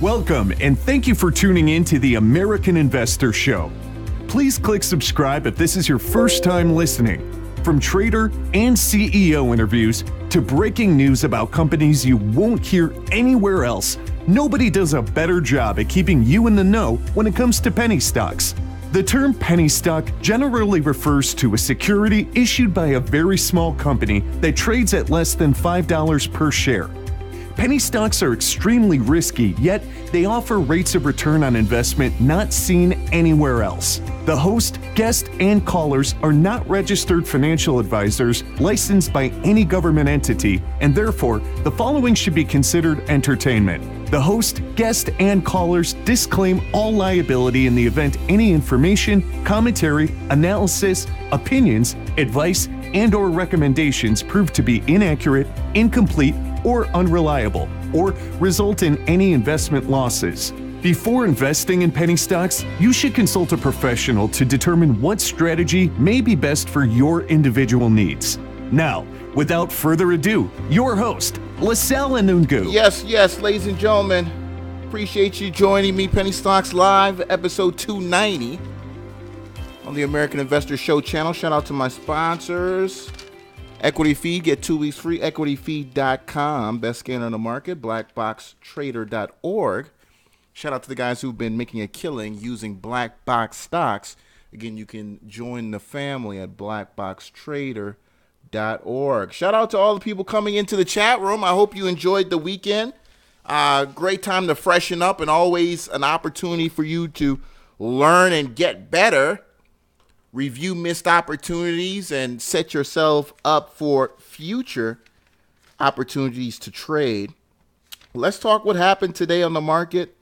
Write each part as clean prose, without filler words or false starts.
Welcome, and thank you for tuning in to the American Investor Show. Please click subscribe if this is your first time listening. From trader and CEO interviews to breaking news about companies you won't hear anywhere else, nobody does a better job at keeping you in the know when it comes to penny stocks. The term penny stock generally refers to a security issued by a very small company that trades at less than $5 per share. Penny stocks are extremely risky, yet they offer rates of return on investment not seen anywhere else. The host, guest, and callers are not registered financial advisors licensed by any government entity, and therefore, the following should be considered entertainment. The host, guest, and callers disclaim all liability in the event any information, commentary, analysis, opinions, advice, and/or recommendations prove to be inaccurate, incomplete, or unreliable, or result in any investment losses. Before investing in penny stocks, you should consult a professional to determine what strategy may be best for your individual needs. Now, without further ado, your host, LaSalle Anungu. Yes, ladies and gentlemen, appreciate you joining me, Penny Stocks Live, episode 290 on the American Investor Show channel. Shout out to my sponsors. Equity Feed, get 2 weeks free, equityfeed.com, best scanner on the market, blackboxtrader.org. Shout out to the guys who've been making a killing using black box stocks. Again, you can join the family at blackboxtrader.org. Shout out to all the people coming into the chat room. I hope you enjoyed the weekend. Great time to freshen up and always an opportunity for you to learn and get better. Review missed opportunities and set yourself up for future opportunities to trade. Let's talk what happened today on the market.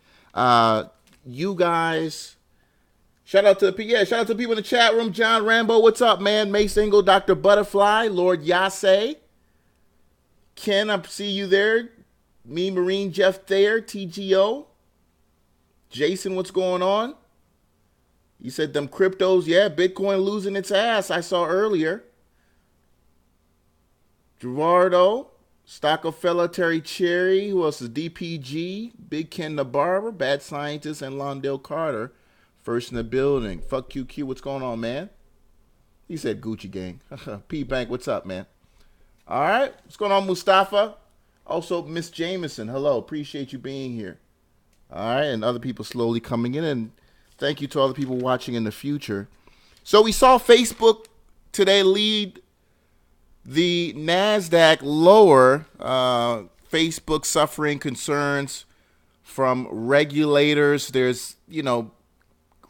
You guys, shout out to the people in the chat room. John Rambo, what's up, man? Mace Engel, Dr. Butterfly, Lord Yase, Ken, I see you there. Me, Marine, Jeff Thayer, TGO. Jason, what's going on? You said them cryptos, yeah, Bitcoin losing its ass, I saw earlier. Gerardo, Stockofella, Terry Cherry, who else is DPG, Big Ken the Barber, Bad Scientist, and Londale Carter, first in the building. Fuck QQ, what's going on, man? He said Gucci gang. P Bank, what's up, man? All right, what's going on, Mustafa? Also, Miss Jameson, hello, appreciate you being here. All right, and other people slowly coming in, and thank you to all the people watching in the future. So we saw Facebook today lead the NASDAQ lower. Facebook suffering concerns from regulators. There's,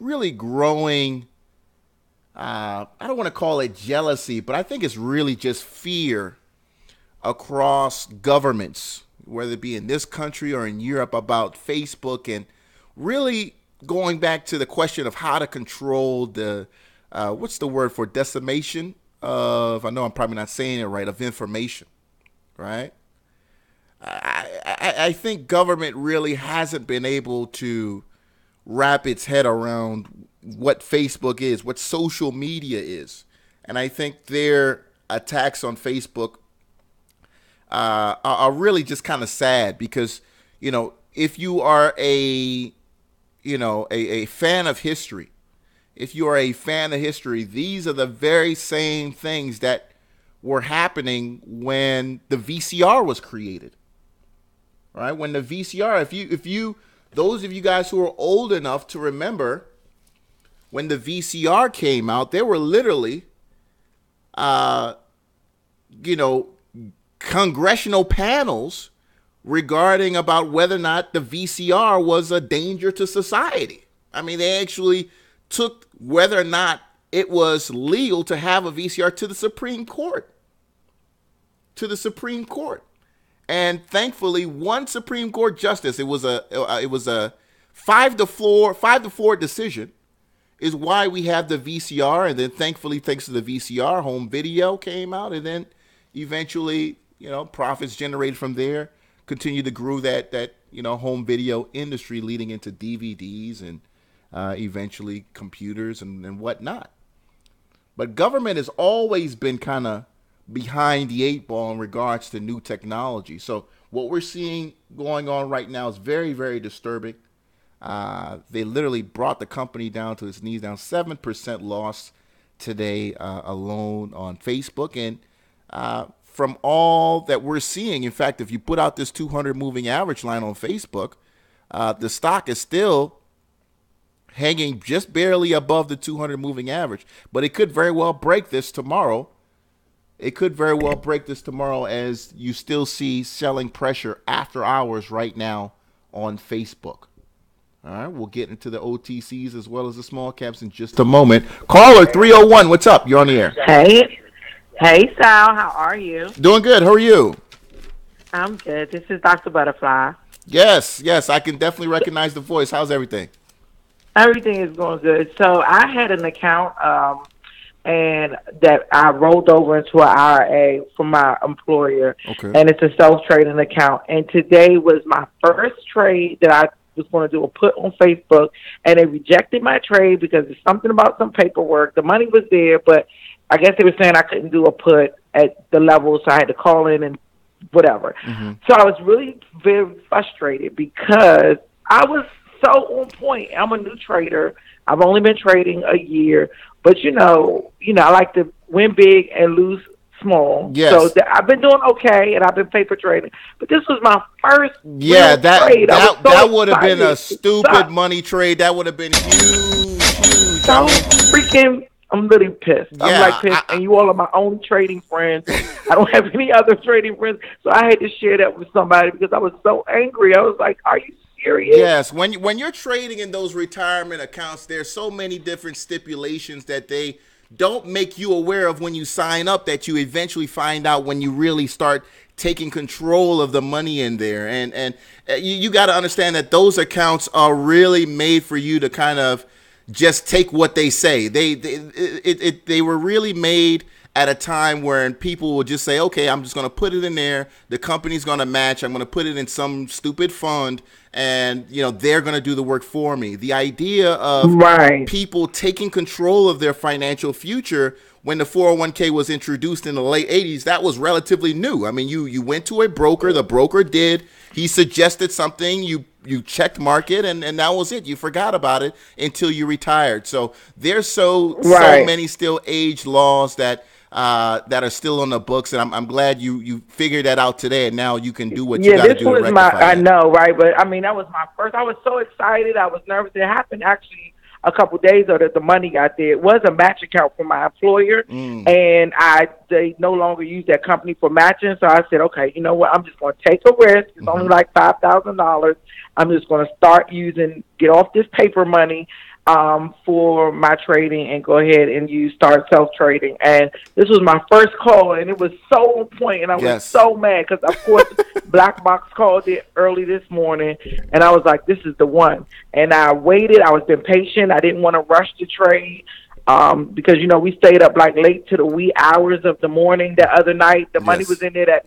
really growing, I don't want to call it jealousy, but I think it's really just fear across governments, whether it be in this country or in Europe, about Facebook, and really going back to the question of how to control the, what's the word for decimation of, I know I'm probably not saying it right, of information, right? I think government really hasn't been able to wrap its head around what Facebook is, what social media is. And I think their attacks on Facebook are really just kind of sad because, if you are a fan of history, these are the very same things that were happening when the VCR was created, right? When the VCR, those of you guys who are old enough to remember when the VCR came out, there were literally, congressional panels regarding about whether or not the VCR was a danger to society. I mean, they actually took whether or not it was legal to have a VCR to the Supreme Court. And thankfully, one Supreme Court justice, it was a 5-4 decision, is why we have the VCR. And then thankfully, thanks to the VCR, home video came out, and then eventually, profits generated from there continue to grow that home video industry, leading into DVDs and eventually computers and whatnot. But government has always been kind of behind the eight ball in regards to new technology. So what we're seeing going on right now is very, very disturbing. They literally brought the company down to its knees, down 7% loss today alone on Facebook. And from all that we're seeing, in fact, if you put out this 200 moving average line on Facebook, the stock is still hanging just barely above the 200 moving average. But it could very well break this tomorrow. It could very well break this tomorrow, as you still see selling pressure after hours right now on Facebook. All right, we'll get into the OTCs as well as the small caps in just a moment. Caller 301, what's up? You're on the air. Hey, Sal, how are you? Doing good. How are you? I'm good. This is Dr. Butterfly. Yes, I can definitely recognize the voice. How's everything? Everything is going good. So I had an account and that I rolled over into an IRA from my employer, and it's a self-trading account. And today was my first trade that I was going to do a put on Facebook, and they rejected my trade because there's something about some paperwork. The money was there, but I guess they were saying I couldn't do a put at the level, so I had to call in and whatever. So I was really very frustrated because I was so on point. I'm a new trader. I've only been trading a year, but you know, I like to win big and lose small. Yes. So I've been doing okay, and I've been paper trading. But this was my first trade. That would have been a stupid money trade. That would have been huge. So freaking, I'm really pissed. Yeah, I'm like pissed, and you all are my own trading friends. I don't have any other trading friends, so I had to share that with somebody because I was so angry. I was like, "Are you serious?" Yes, when you're trading in those retirement accounts, there's so many different stipulations that they don't make you aware of when you sign up, that you eventually find out when you really start taking control of the money in there. And you got to understand that those accounts are really made for you to kind of just take what they say. They were really made at a time where people will just say, okay, I'm just going to put it in there. The company's going to match. I'm going to put it in some stupid fund, and they're going to do the work for me. The idea of people taking control of their financial future, when the 401k was introduced in the late 80s, that was relatively new. I mean, you went to a broker, the broker did, he suggested something, you checked market, and that was it. You forgot about it until you retired. So there's so many still age laws that are still on the books, and I'm glad you figured that out today, and now you can do what you got to do to rectify that. I know, right? But I mean, that was my first. I was so excited. I was nervous. It happened actually a couple days ago that the money got there. It was a match account from my employer, and they no longer use that company for matching. So I said, okay, you know what? I'm just going to take a risk. It's only like $5,000. I'm just going to get off this paper money for my trading and go ahead and start self-trading. And this was my first call, and it was so on point, and I was so mad because, of course, Black Box called it early this morning, and I was like, this is the one. And I waited. I was been patient. I didn't want to rush the trade because, we stayed up like late to the wee hours of the morning that other night. The money was in there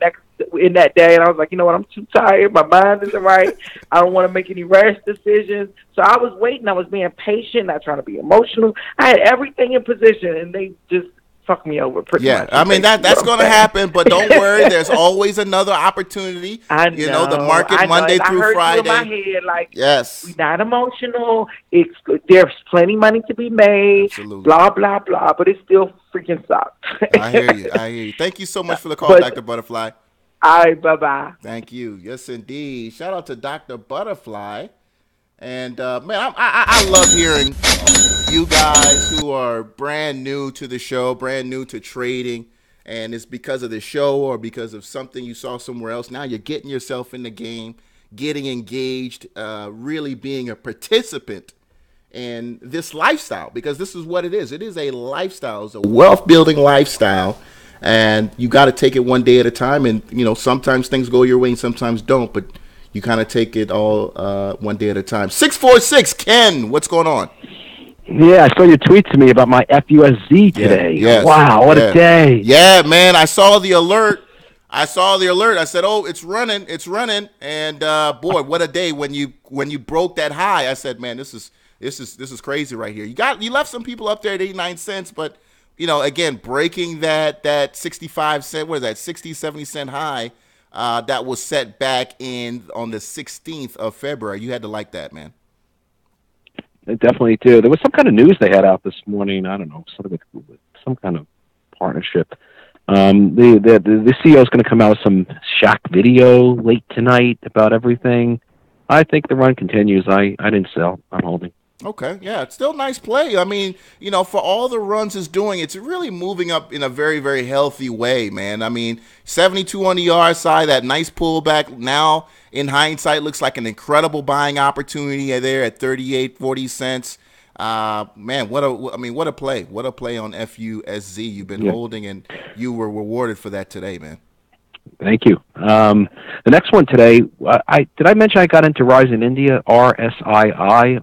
in that day, and I was like, you know what, I'm too tired. My mind isn't right. I don't want to make any rash decisions. So I was waiting. I was being patient, not trying to be emotional. I had everything in position, and they just fucked me over pretty much. I mean, that's going to happen, but don't worry. There's always another opportunity. I know. The market Monday through Friday. I heard you in my head, like, we're not emotional. There's plenty of money to be made. Absolutely. Blah, blah, blah, but it still freaking sucks. I hear you. Thank you so much for the call, Dr. Butterfly. All right, bye-bye. Thank you. Yes, indeed. Shout out to Dr. Butterfly. And, man, I love hearing you guys who are brand new to the show, brand new to trading, and it's because of the show or because of something you saw somewhere else. Now you're getting yourself in the game, getting engaged, really being a participant in this lifestyle, because this is what it is. It is a lifestyle. It's a wealth-building lifestyle. And you got to take it one day at a time. And, sometimes things go your way and sometimes don't. But you kind of take it all one day at a time. 646, Ken, what's going on? Yeah, I saw your tweet to me about my FUSZ today. Yes. Wow, what a day. Yeah, man, I saw the alert. I said, oh, it's running. And, boy, what a day when you broke that high. I said, man, this is crazy right here. You left some people up there at 89 cents, but again, breaking that 65 cent, what is that, 60, 70 cent high that was set back on the 16th of February. You had to like that, man. I definitely do. There was some kind of news they had out this morning. I don't know, something with some kind of partnership. The CEO is going to come out with some shock video late tonight about everything. I think the run continues. I didn't sell. I'm holding. Okay, yeah, it's still nice play. I mean, for all the runs it's doing, it's really moving up in a very, very healthy way, man. I mean, 72 on the RSI, side, that nice pullback. Now, in hindsight, looks like an incredible buying opportunity there at 38.40 cents. Man, what a play! What a play on FUSZ you've been holding, and you were rewarded for that today, man. Thank you. The next one today, did I mention I got into Rising India, RSII,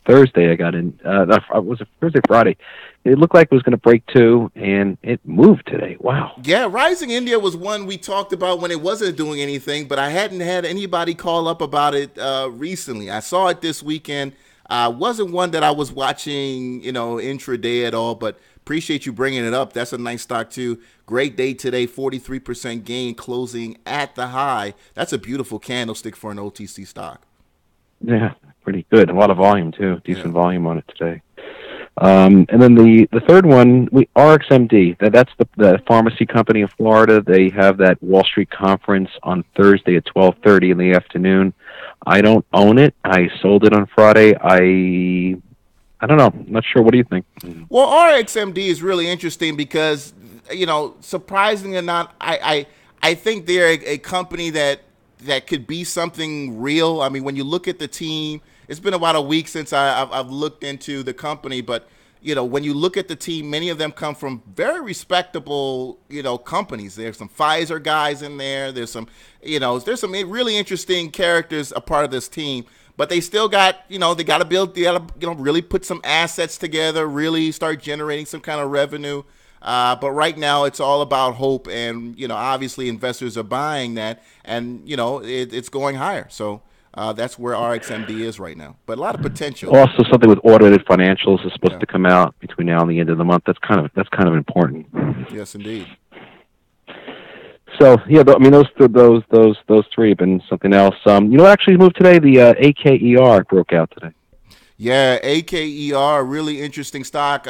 Thursday I got in, was it Thursday, Friday? It looked like it was going to break 2, and it moved today. Wow. Yeah, Rising India was one we talked about when it wasn't doing anything, but I hadn't had anybody call up about it recently. I saw it this weekend. Wasn't one that I was watching, intraday at all, but appreciate you bringing it up. That's a nice stock, too. Great day today, 43% gain, closing at the high. That's a beautiful candlestick for an OTC stock. Yeah, pretty good. A lot of volume, too. Decent volume on it today. And then the third one, RxMD. That's the pharmacy company in Florida. They have that Wall Street conference on Thursday at 12:30 in the afternoon. I don't own it. I sold it on Friday. I don't know. I'm not sure. What do you think? Well, RxMD is really interesting because, surprisingly or not, I think they're a company that could be something real. I mean, when you look at the team, it's been about a week since I've looked into the company, but when you look at the team, many of them come from very respectable, companies. There's some Pfizer guys in there. There's some really interesting characters a part of this team. But they still got, they got to really put some assets together, really start generating some kind of revenue. But right now it's all about hope, and obviously investors are buying that, and it's going higher. So that's where RxMD is right now. But a lot of potential. Also, something with audited financials is supposed to come out between now and the end of the month. That's kind of important. Yes, indeed. So yeah, those three have been something else. What actually moved today? The AKER broke out today. Yeah, AKER, really interesting stock.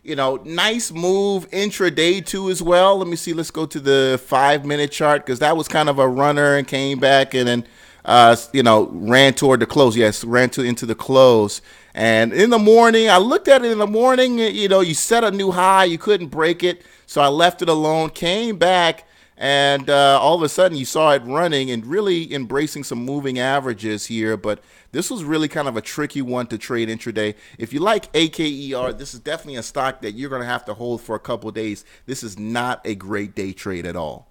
Nice move intraday too as well. Let me see. Let's go to the 5-minute chart because that was kind of a runner and came back and then ran toward the close. Yes, into the close. And in the morning, I looked at it in the morning. You set a new high, you couldn't break it, so I left it alone. Came back. And all of a sudden, you saw it running and really embracing some moving averages here. But this was really kind of a tricky one to trade intraday. If you like AKER, this is definitely a stock that you're going to have to hold for a couple of days. This is not a great day trade at all.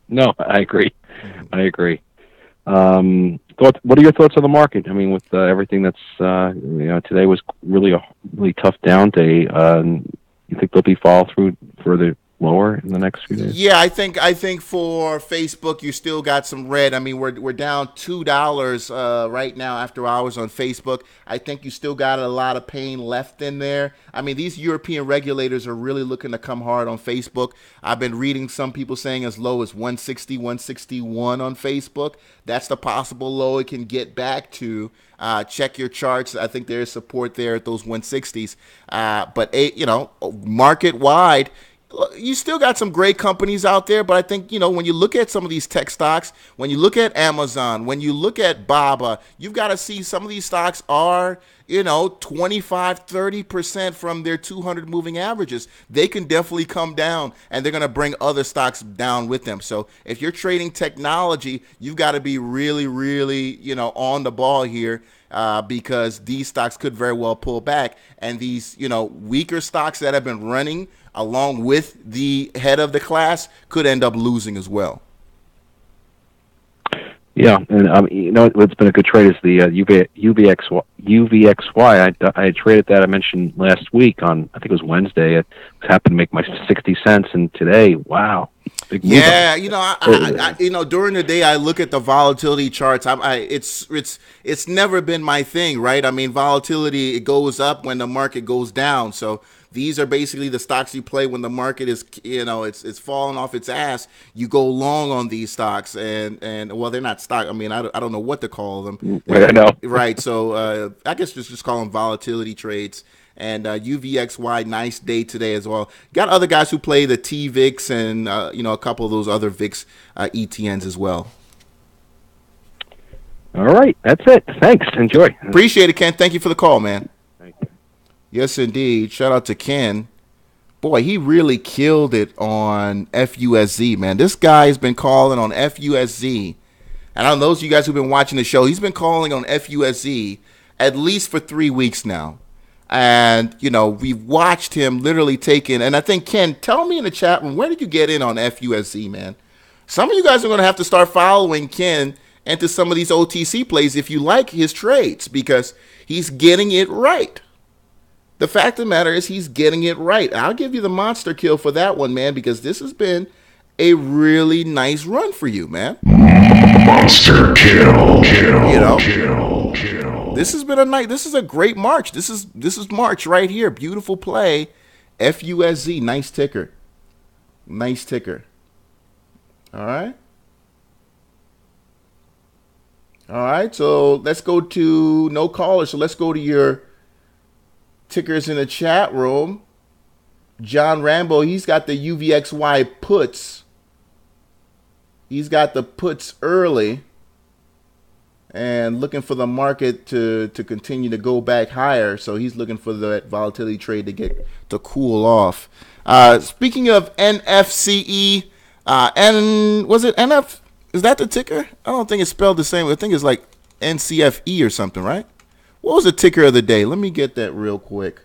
No, I agree. I agree. What are your thoughts on the market? I mean, with everything that's, today was really a really tough down day. You think there'll be follow through further lower in the next few days? Yeah, I think for Facebook, you still got some red. I mean, we're down $2 right now after hours on Facebook. I think you still got a lot of pain left in there. I mean, these European regulators are really looking to come hard on Facebook. I've been reading some people saying as low as 160, 161 on Facebook. That's the possible low it can get back to. Check your charts. I think there is support there at those 160s. But market wide, you still got some great companies out there, but I think, when you look at some of these tech stocks, when you look at Amazon, when you look at Baba, you've got to see some of these stocks are, 25, 30% from their 200 moving averages. They can definitely come down, and they're going to bring other stocks down with them. So if you're trading technology, you've got to be really, really, on the ball here. Because these stocks could very well pull back, and these, weaker stocks that have been running along with the head of the class could end up losing as well. Yeah, and what's been a good trade is the UVXY. I traded that. I mentioned last week on, I think it was Wednesday. It happened to make my 60 cents, and today, wow. Yeah, during the day I look at the volatility charts. It's never been my thing, right? I mean, volatility, it goes up when the market goes down. So These are basically the stocks you play when the market is, it's falling off its ass. You go long on these stocks, and well, they're not stock. I mean, I don't know what to call them. I know. Right. So I guess just call them volatility trades. And UVXY, nice day today as well. Got other guys who play the TVIX and, a couple of those other VIX ETNs as well. All right. That's it. Thanks. Enjoy. Appreciate it, Ken. Thank you for the call, man. Thank you. Yes, indeed. Shout out to Ken. Boy, he really killed it on FUSZ, man. This guy has been calling on FUSZ. And I know those of you guys who've been watching the show, he's been calling on FUSZ at least for 3 weeks now. And, we've watched him literally take in. And I think, Ken, tell me in the chat room, where did you get in on FUSZ, man? Some of you guys are going to have to start following Ken into some of these OTC plays if you like his trades, because he's getting it right. The fact of the matter is he's getting it right. I'll give you the monster kill for that one, man, because this has been a really nice run for you, man. Monster kill. This has been this is a great March. This is March right here. Beautiful play. FUSZ, nice ticker. Nice ticker. All right. All right, so let's go to no caller. So let's go to your tickers in the chat room. John Rambo, he's got the UVXY puts. He's got the puts early and looking for the market to continue to go back higher. So he's looking for that volatility trade to cool off. Speaking of NFCE, was it NF? Is that the ticker? I don't think it's spelled the same. I think it's like NCFE or something, right? What was the ticker of the day? Let me get that real quick.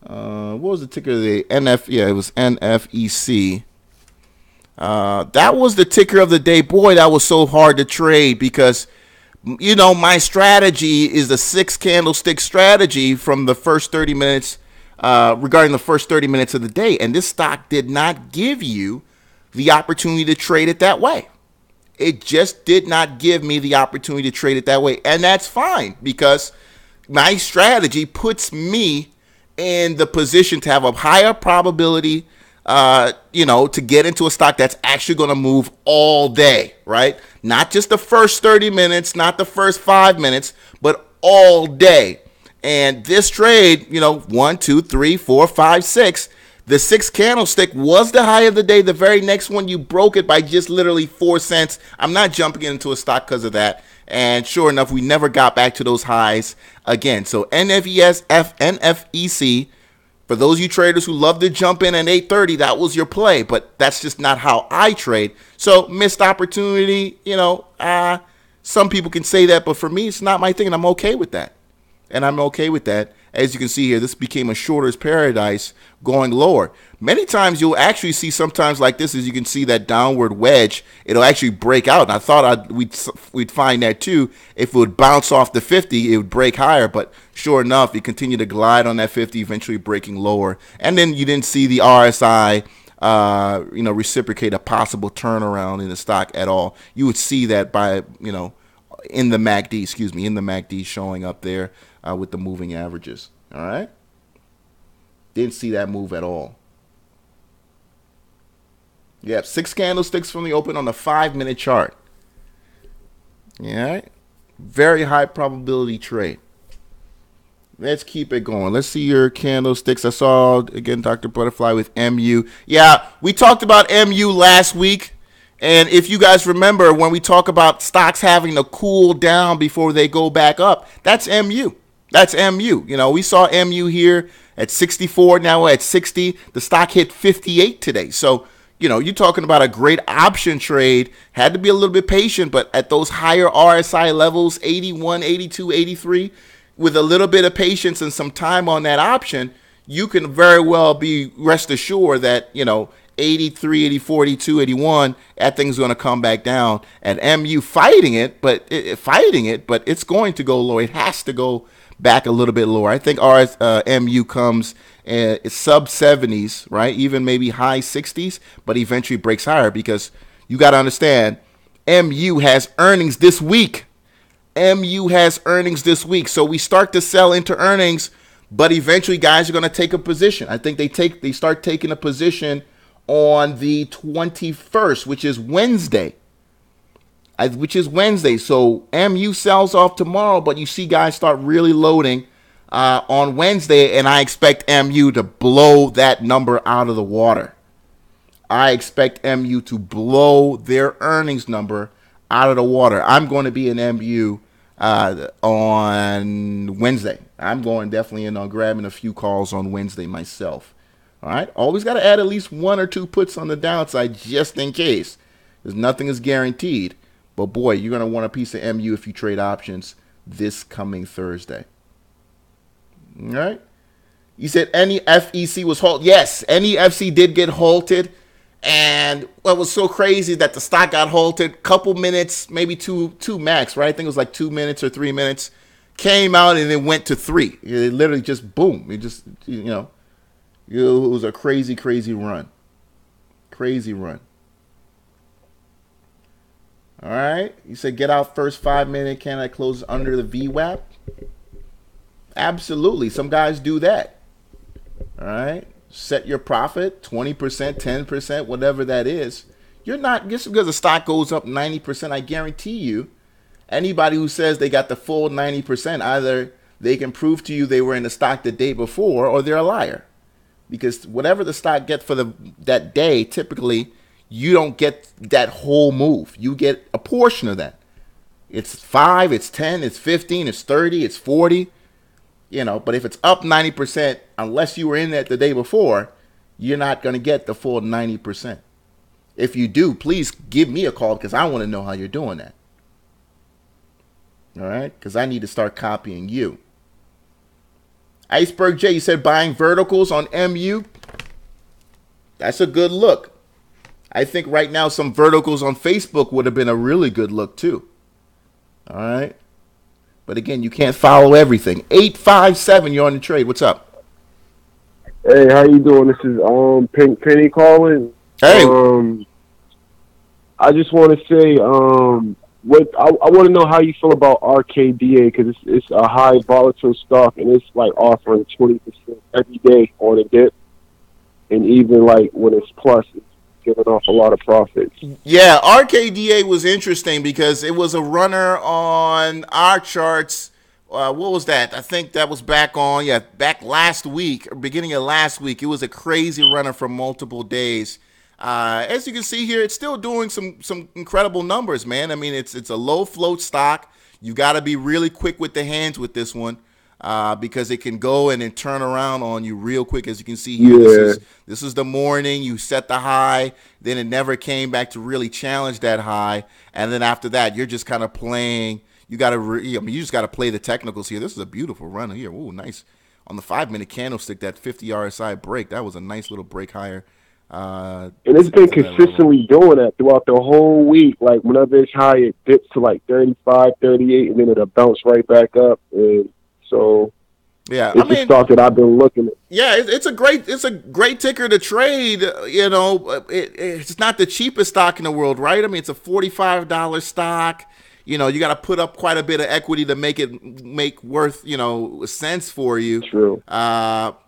What was the ticker of the day? Yeah, it was NFEC. That was the ticker of the day. Boy, that was so hard to trade because, my strategy is the 6 candlestick strategy from the first 30 minutes, regarding the first 30 minutes of the day. And this stock did not give you the opportunity to trade it that way. It just did not give me the opportunity to trade it that way. And that's fine because my strategy puts me in the position to have a higher probability, to get into a stock that's actually going to move all day, right? Not just the first 30 minutes, not the first 5 minutes, but all day. And this trade, 1, 2, 3, 4, 5, 6. The 6 candlestick was the high of the day. The very next one, you broke it by just literally 4 cents. I'm not jumping into a stock because of that. And sure enough, we never got back to those highs again. So NFEC, for those of you traders who love to jump in at 8:30, that was your play. But that's just not how I trade. So missed opportunity, some people can say that. But for me, it's not my thing. And I'm okay with that. As you can see here, this became a shorter's paradise going lower. Many times you'll actually see sometimes like this, as you can see that downward wedge, it'll actually break out. And I thought we'd find that too. If it would bounce off the 50, it would break higher. But sure enough, it continued to glide on that 50, eventually breaking lower. And then you didn't see the RSI, reciprocate a possible turnaround in the stock at all. You would see that by, in the MACD showing up there. With the moving averages. All right. Didn't see that move at all. Yep. 6 candlesticks from the open on the 5-minute chart. All right. Very high probability trade. Let's keep it going. Let's see your candlesticks. I saw, again, Dr. Butterfly with MU. Yeah, we talked about MU last week. And if you guys remember, when we talk about stocks having to cool down before they go back up, that's MU. That's MU. We saw MU here at 64. Now we're at 60. The stock hit 58 today. So, you're talking about a great option trade. Had to be a little bit patient, but at those higher RSI levels, 81, 82, 83, with a little bit of patience and some time on that option, you can very well be rest assured that, 83, 84, 82, 81, that thing's going to come back down. And MU fighting it, but it's going to go low. It has to go back a little bit lower. I think MU comes sub 70s, right? Even maybe high 60s, but eventually breaks higher because you got to understand, MU has earnings this week. So we start to sell into earnings but eventually guys are going to take a position. I think they start taking a position on the 21st, which is Wednesday. So MU sells off tomorrow, but you see guys start really loading on Wednesday, and I expect MU to blow that number out of the water. I expect MU to blow their earnings number out of the water. I'm going to be in MU on Wednesday. I'm going definitely in on grabbing a few calls on Wednesday myself. All right. Always got to add at least 1 or 2 puts on the downside just in case, because nothing is guaranteed. But boy, you're going to want a piece of MU if you trade options this coming Thursday. All right. You said any FEC was halted. Yes, any FC did get halted. And what was so crazy that the stock got halted, couple minutes, maybe two max, right? I think it was like 2 minutes or 3 minutes. Came out and it went to 3. It literally just boom. It just, it was a crazy, crazy run. Crazy run. All right. You said get out first 5 minute. Can I close under the VWAP? Absolutely. Some guys do that. All right. Set your profit, 20%, 10%, whatever that is. You're not, just because the stock goes up 90%, I guarantee you, anybody who says they got the full 90%, either they can prove to you they were in the stock the day before or they're a liar. Because whatever the stock gets for that day, typically, you don't get that whole move. You get a portion of that. It's 5, it's 10, it's 15, it's 30, it's 40. But if it's up 90%, unless you were in that the day before, you're not going to get the full 90%. If you do, please give me a call because I want to know how you're doing that. All right? Because I need to start copying you. Iceberg J, you said buying verticals on MU. That's a good look. I think right now some verticals on Facebook would have been a really good look too. All right? But again, you can't follow everything. 857, you're on the trade. What's up? Hey, how you doing? This is Pink Penny calling. Hey. I just want to say, I want to know how you feel about RKDA because it's a high volatile stock and it's like offering 20% every day on a dip, and even like when it's plus, it's giving off a lot of profits. Yeah, RKDA was interesting because it was a runner on our charts. What was that? I think that was back last week, or beginning of last week. It was a crazy runner for multiple days. As you can see here, it's still doing some incredible numbers, man. I mean, it's a low float stock. You got to be really quick with the hands with this one. Because it can go and then turn around on you real quick. As you can see here, yeah. This is the morning. You set the high, then it never came back to really challenge that high. And then after that, you're just kind of playing. You just got to play the technicals here. This is a beautiful run here. Ooh, nice. On the 5-minute candlestick, that 50 RSI break, that was a nice little break higher. And it's been consistently doing that throughout the whole week. Like, whenever it's high, it dips to like 35, 38, and then it'll bounce right back up. And so yeah, it's a stock that I've been looking at. Yeah, it's a great ticker to trade. It's not the cheapest stock in the world, right? I mean, it's a $45 stock. You got to put up quite a bit of equity to make worth sense for you. True.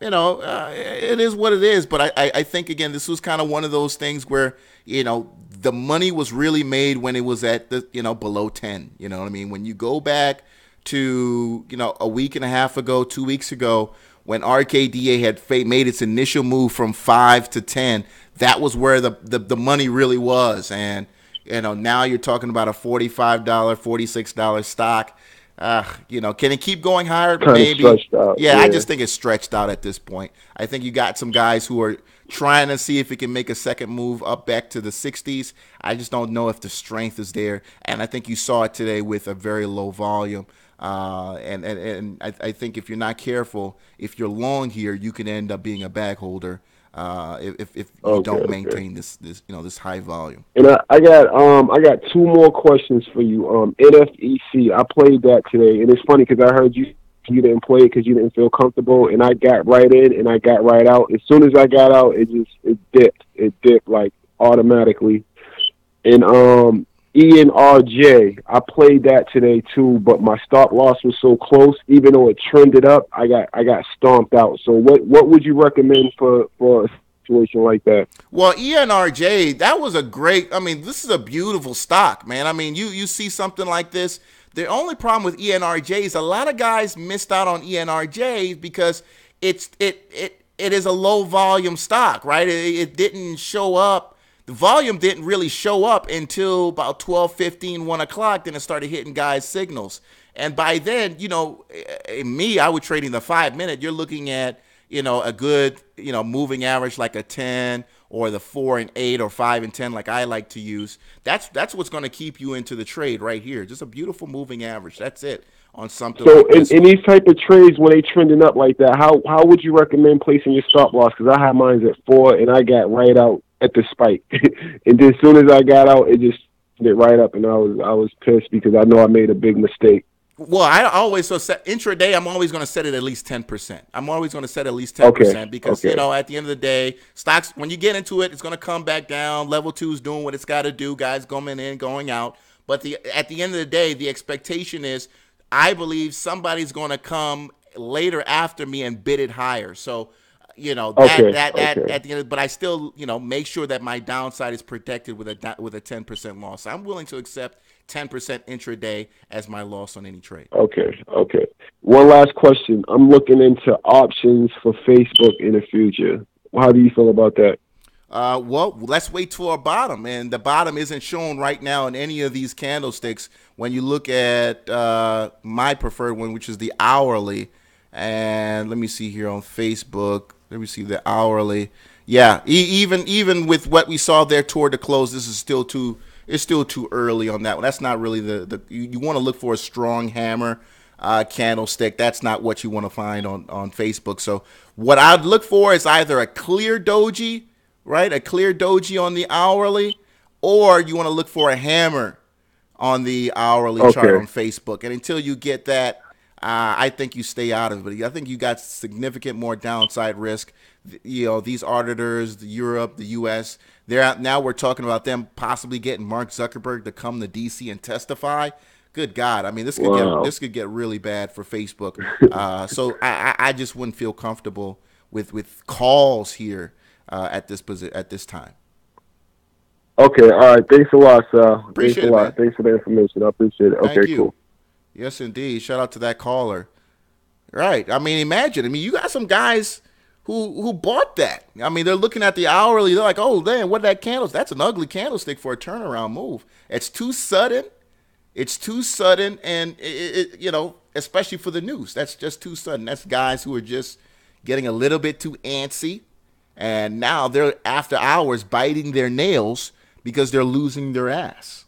It is what it is. But I think again, this was kind of one of those things where the money was really made when it was at the below 10. You know what I mean? When you go back to a week and a half ago, 2 weeks ago, when RKDA had made its initial move from 5 to 10, that was where the money really was. And now you're talking about a $45, $46 stock. Can it keep going higher? Maybe. Stretched out. Yeah, I just think it's stretched out at this point. I think you got some guys who are trying to see if it can make a second move up back to the 60s. I just don't know if the strength is there. And I think you saw it today with a very low volume. And I think if you're not careful, if you're long here, you can end up being a bag holder if you don't maintain this high volume. And I got 2 more questions for you. NFEC, I played that today, and it's funny because I heard you didn't play it because you didn't feel comfortable, and I got right in and I got right out. As soon as I got out, it dipped like automatically. And ENRJ. I played that today too, but my stop loss was so close. Even though it trended up, I got stomped out. So what would you recommend for a situation like that? Well, ENRJ, that was a great. I mean, this is a beautiful stock, man. I mean, you see something like this. The only problem with ENRJ is a lot of guys missed out on ENRJ because it is a low volume stock, right? It didn't show up. The volume didn't really show up until about 12:15, 1 o'clock. Then it started hitting guys' signals. And by then, I would trading the 5-minute. You're looking at, a good, moving average like a 10 or the 4 and 8 or 5 and 10 like I like to use. That's what's going to keep you into the trade right here. Just a beautiful moving average. That's it on something so like this. So in these type of trades, when they trending up like that, how would you recommend placing your stop loss? Because I had mine at 4 and I got right out at the spike. And then as soon as I got out, it just went right up, and I was pissed because I know I made a big mistake. Well, I always set intraday. I'm always going to set it at least 10%. I'm always going to set at least 10% because at the end of the day, stocks, when you get into it, it's going to come back down. Level 2 is doing what it's got to do. Guys going in, going out. But at the end of the day, the expectation is, I believe somebody's going to come later after me and bid it higher. So, at the end, but I still, make sure that my downside is protected with a 10% loss. I'm willing to accept 10% intraday as my loss on any trade. Okay. One last question. I'm looking into options for Facebook in the future. How do you feel about that? Well, let's wait till our bottom, and the bottom isn't shown right now in any of these candlesticks. When you look at my preferred one, which is the hourly, and let me see here on Facebook. Let me see the hourly. Yeah, even with what we saw there toward the close, this is still too. It's still too early on that one. That's not really you want to look for a strong hammer candlestick. That's not what you want to find on Facebook. So what I'd look for is either a clear doji, right? A clear doji on the hourly, or you want to look for a hammer on the hourly chart on Facebook. And until you get that, I think you stay out of it. I think you got significant more downside risk. These auditors, Europe, the U.S., they're out now. We're talking about them possibly getting Mark Zuckerberg to come to D.C. and testify. Good God! I mean, this could get really bad for Facebook. So I just wouldn't feel comfortable with calls here at this time. Okay, all right. Thanks a lot, Sal. Appreciate it, a lot. man. Thanks for the information. I appreciate it. Thank okay, you. Cool. Yes, indeed. Shout out to that caller. Right. I mean, imagine. I mean, you got some guys who bought that. I mean, they're looking at the hourly. They're like, oh, damn, what that candle? That's an ugly candlestick for a turnaround move. It's too sudden. It's too sudden, and, especially for the news. That's just too sudden. That's guys who are just getting a little bit too antsy, and now they're, after hours, biting their nails because they're losing their ass.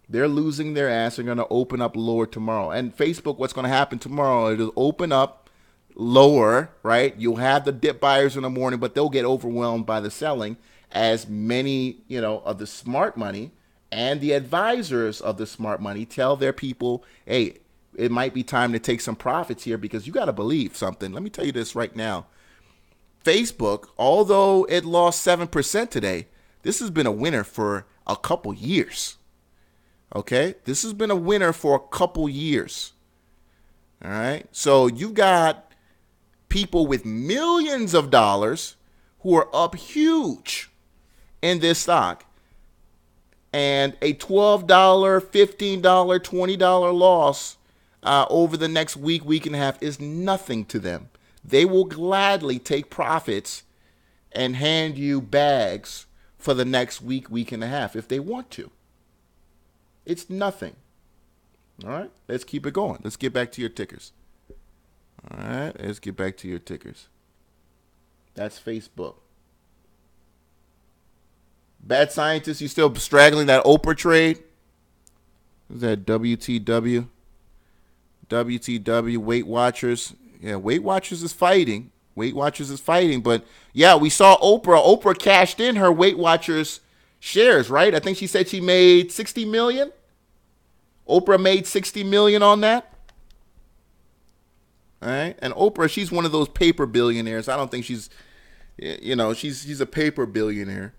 They're losing their ass. They're going to open up lower tomorrow. And Facebook, what's going to happen tomorrow, it'll open up lower, right? You'll have the dip buyers in the morning, but they'll get overwhelmed by the selling as many, of the smart money and the advisors of the smart money tell their people, hey, it might be time to take some profits here because you got to believe something. Let me tell you this right now. Facebook, although it lost 7% today, this has been a winner for a couple years. Okay, this has been a winner for a couple years. All right, so you've got people with millions of dollars who are up huge in this stock, and a $12, $15, $20 loss over the next week and a half is nothing to them. They will gladly take profits and hand you bags for the next week and a half if they want to. It's nothing. All right, let's keep it going. Let's get back to your tickers. All right, let's get back to your tickers. That's Facebook. Bad Scientist, you still straggling that Oprah trade? Is that WTW? WTW, Weight Watchers. Yeah, Weight Watchers is fighting. But yeah, we saw Oprah. Oprah cashed in her Weight Watchers shares, right? I think she said she made $60 million. Oprah made $60 million on that. All right. And Oprah, she's one of those paper billionaires. I don't think she's a paper billionaire.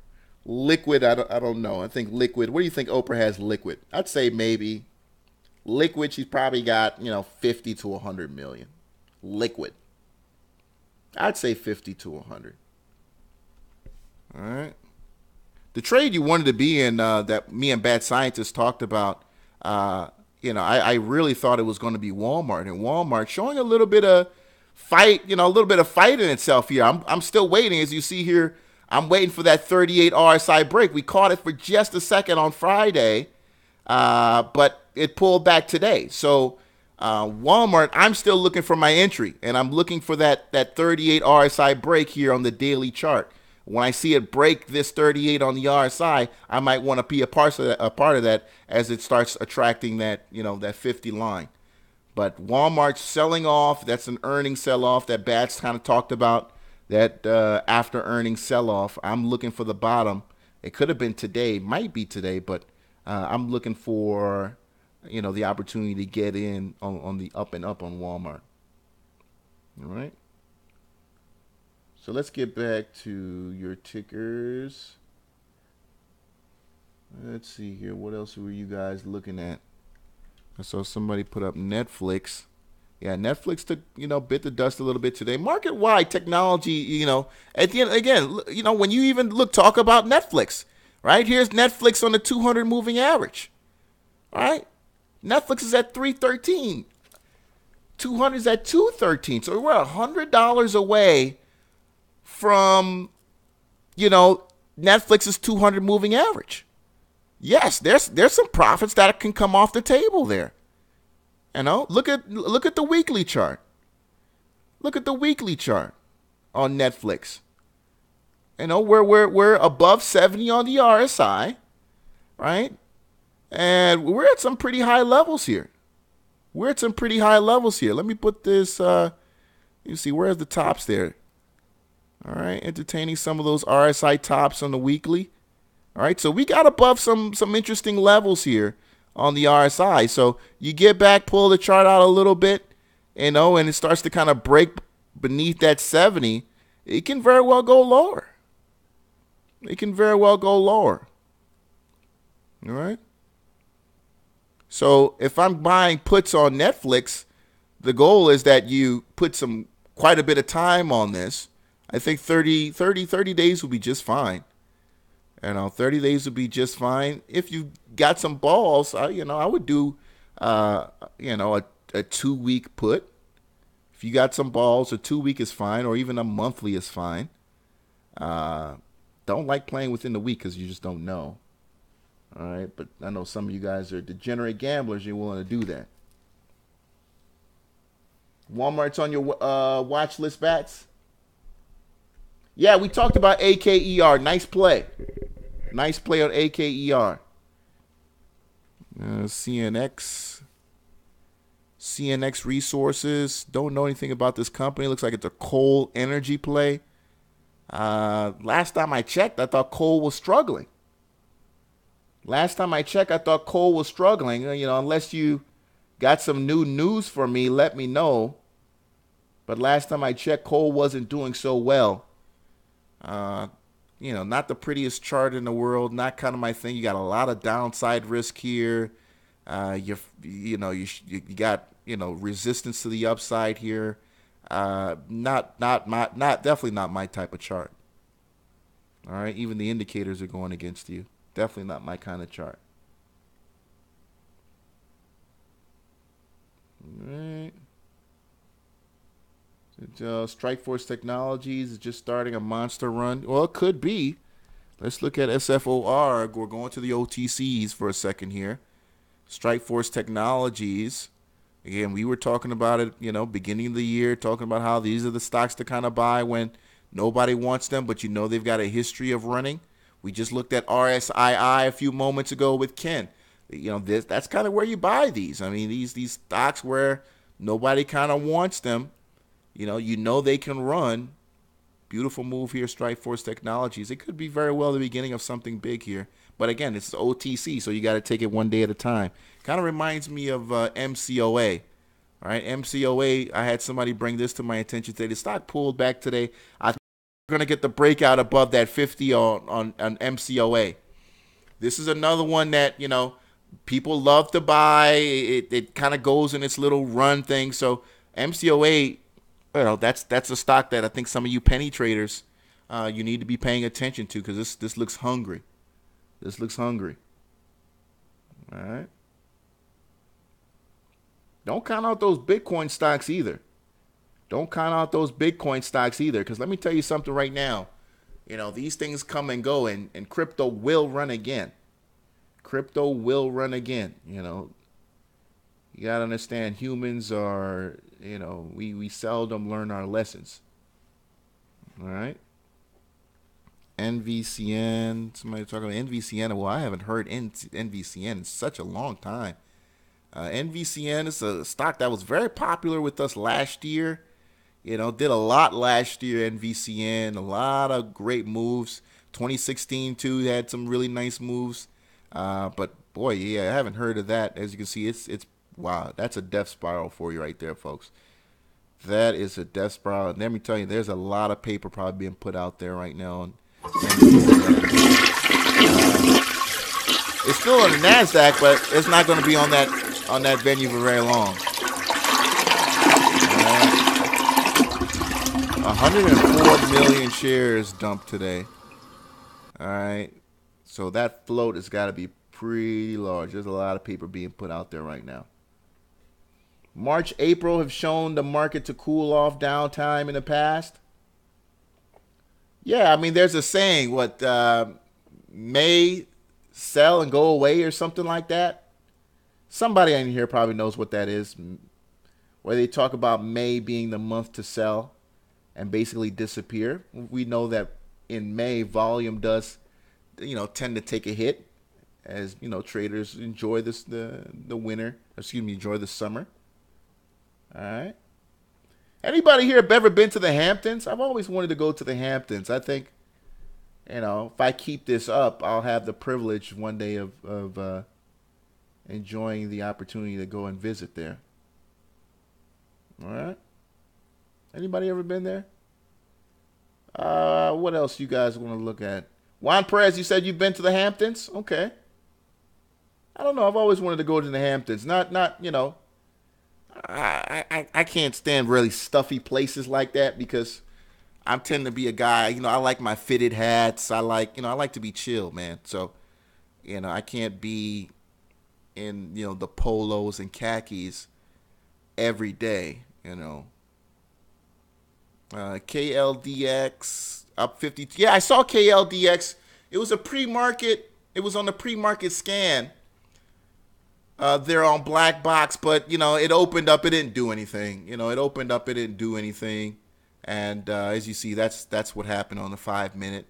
Liquid, I don't know. I think liquid. What do you think Oprah has liquid? I'd say maybe liquid. She's probably got 50 to 100 million. Liquid. I'd say 50 to 100. All right. The trade you wanted to be in that me and Bad Scientist talked about, I really thought it was going to be Walmart. And Walmart showing a little bit of fight, a little bit of fight in itself here. I'm still waiting, as you see here. I'm waiting for that 38 RSI break. We caught it for just a second on Friday, but it pulled back today. So Walmart, I'm still looking for my entry, and I'm looking for that 38 RSI break here on the daily chart. When I see it break this 38 on the RSI, I might want to be a part of that as it starts attracting that that 50 line. But Walmart's selling off. That's an earnings sell-off that Bats kind of talked about. That after earnings sell-off, I'm looking for the bottom. It could have been today, might be today, but I'm looking for the opportunity to get in on the up and up on Walmart. All right. So let's get back to your tickers. Let's see here. What else were you guys looking at? I saw somebody put up Netflix. Yeah, Netflix took, bit the dust a little bit today. Market-wide technology, at the end, again, when you even talk about Netflix, right? Here's Netflix on the 200 moving average, all right? Netflix is at 313. 200 is at 213. So we're $100 away from, Netflix's 200 moving average. Yes, there's some profits that can come off the table there. Look at the weekly chart. Look at the weekly chart on Netflix. We're above 70 on the RSI, right? And we're at some pretty high levels here. Let me put this. You see, where's the tops there? All right, entertaining some of those RSI tops on the weekly. All right, so we got above some interesting levels here on the RSI. So you get back, pull the chart out a little bit, and it starts to kind of break beneath that 70. It can very well go lower. All right. So if I'm buying puts on Netflix, the goal is that you put quite a bit of time on this. I think 30 days will be just fine. 30 days would be just fine. If you got some balls, I would do, a 2-week put. If you got some balls, a 2-week is fine, or even a monthly is fine. Don't like playing within the week because you just don't know. All right, but I know some of you guys are degenerate gamblers. You're willing to do that. Walmart's on your watch list, Bats? Yeah, we talked about AKER. Nice play. Nice play on AKER. CNX Resources. Don't know anything about this company. Looks like it's a coal energy play. Last time I checked, I thought coal was struggling. Unless you got some new news for me, let me know. But last time I checked, coal wasn't doing so well. Not the prettiest chart in the world, not kind of my thing. You got a lot of downside risk here. You got, resistance to the upside here. Definitely not my type of chart. All right. Even the indicators are going against you. Definitely not my kind of chart. All right. Strikeforce Technologies is just starting a monster run. Well, it could be. Let's look at SFOR. We're going to the OTCs for a second here. Strikeforce Technologies. Again, we were talking about it, beginning of the year, talking about how these are the stocks to kind of buy when nobody wants them, but they've got a history of running. We just looked at RSII a few moments ago with Ken. That's kind of where you buy these. I mean, these stocks where nobody kind of wants them. They can run. Beautiful move here, Strikeforce Technologies. It could be very well the beginning of something big here. But again, it's OTC, so you got to take it one day at a time. Kind of reminds me of MCOA. All right, MCOA, I had somebody bring this to my attention today. The stock pulled back today. I going to get the breakout above that 50 on MCOA. This is another one that, you know, people love to buy. It kind of goes in its little run thing. So MCOA, well, that's a stock that I think some of you penny traders, you need to be paying attention to, because this looks hungry. This looks hungry. All right. Don't count out those Bitcoin stocks either. Don't count out those Bitcoin stocks either, because let me tell you something right now. You know, these things come and go, and crypto will run again. Crypto will run again. You know, you got to understand, humans are, you know, we seldom learn our lessons. All right. NVCN, somebody talking about NVCN. Well, I haven't heard NVCN in such a long time. NVCN is a stock that was very popular with us last year. You know, did a lot last year, NVCN, a lot of great moves. 2016, too, had some really nice moves. But, boy, yeah, I haven't heard of that. As you can see, it's wow, that's a death spiral for you right there, folks. That is a death spiral. And let me tell you, there's a lot of paper probably being put out there right now. It's still on the NASDAQ, but it's not going to be on that venue for very long. 104 million shares dumped today. All right. So that float has got to be pretty large. There's a lot of paper being put out there right now. March, April have shown the market to cool off downtime in the past. Yeah, I mean, there's a saying, May sell and go away or something like that. Somebody in here probably knows what that is, where they talk about May being the month to sell and basically disappear. We know that in May, volume does, you know, tend to take a hit as, you know, traders enjoy the winter, enjoy the summer. All right. Anybody here have ever been to the Hamptons? I've always wanted to go to the Hamptons. I think, you know, if I keep this up, I'll have the privilege one day of enjoying the opportunity to go and visit there. All right. Anybody ever been there? What else you guys want to look at? Juan Perez, you said you've been to the Hamptons? Okay. I don't know. I've always wanted to go to the Hamptons. Not you know, I can't stand really stuffy places like that, because I tend to be a guy, you know, I like my fitted hats. I like to be chill, man. So, you know, I can't be in, you know, the polos and khakis every day, you know. KLDX up 50. Yeah, I saw KLDX. It was a pre-market. It was on the pre-market scan. They're on black box, but, you know, it opened up. It didn't do anything. You know, it opened up. It didn't do anything. And as you see, that's what happened on the 5 minute,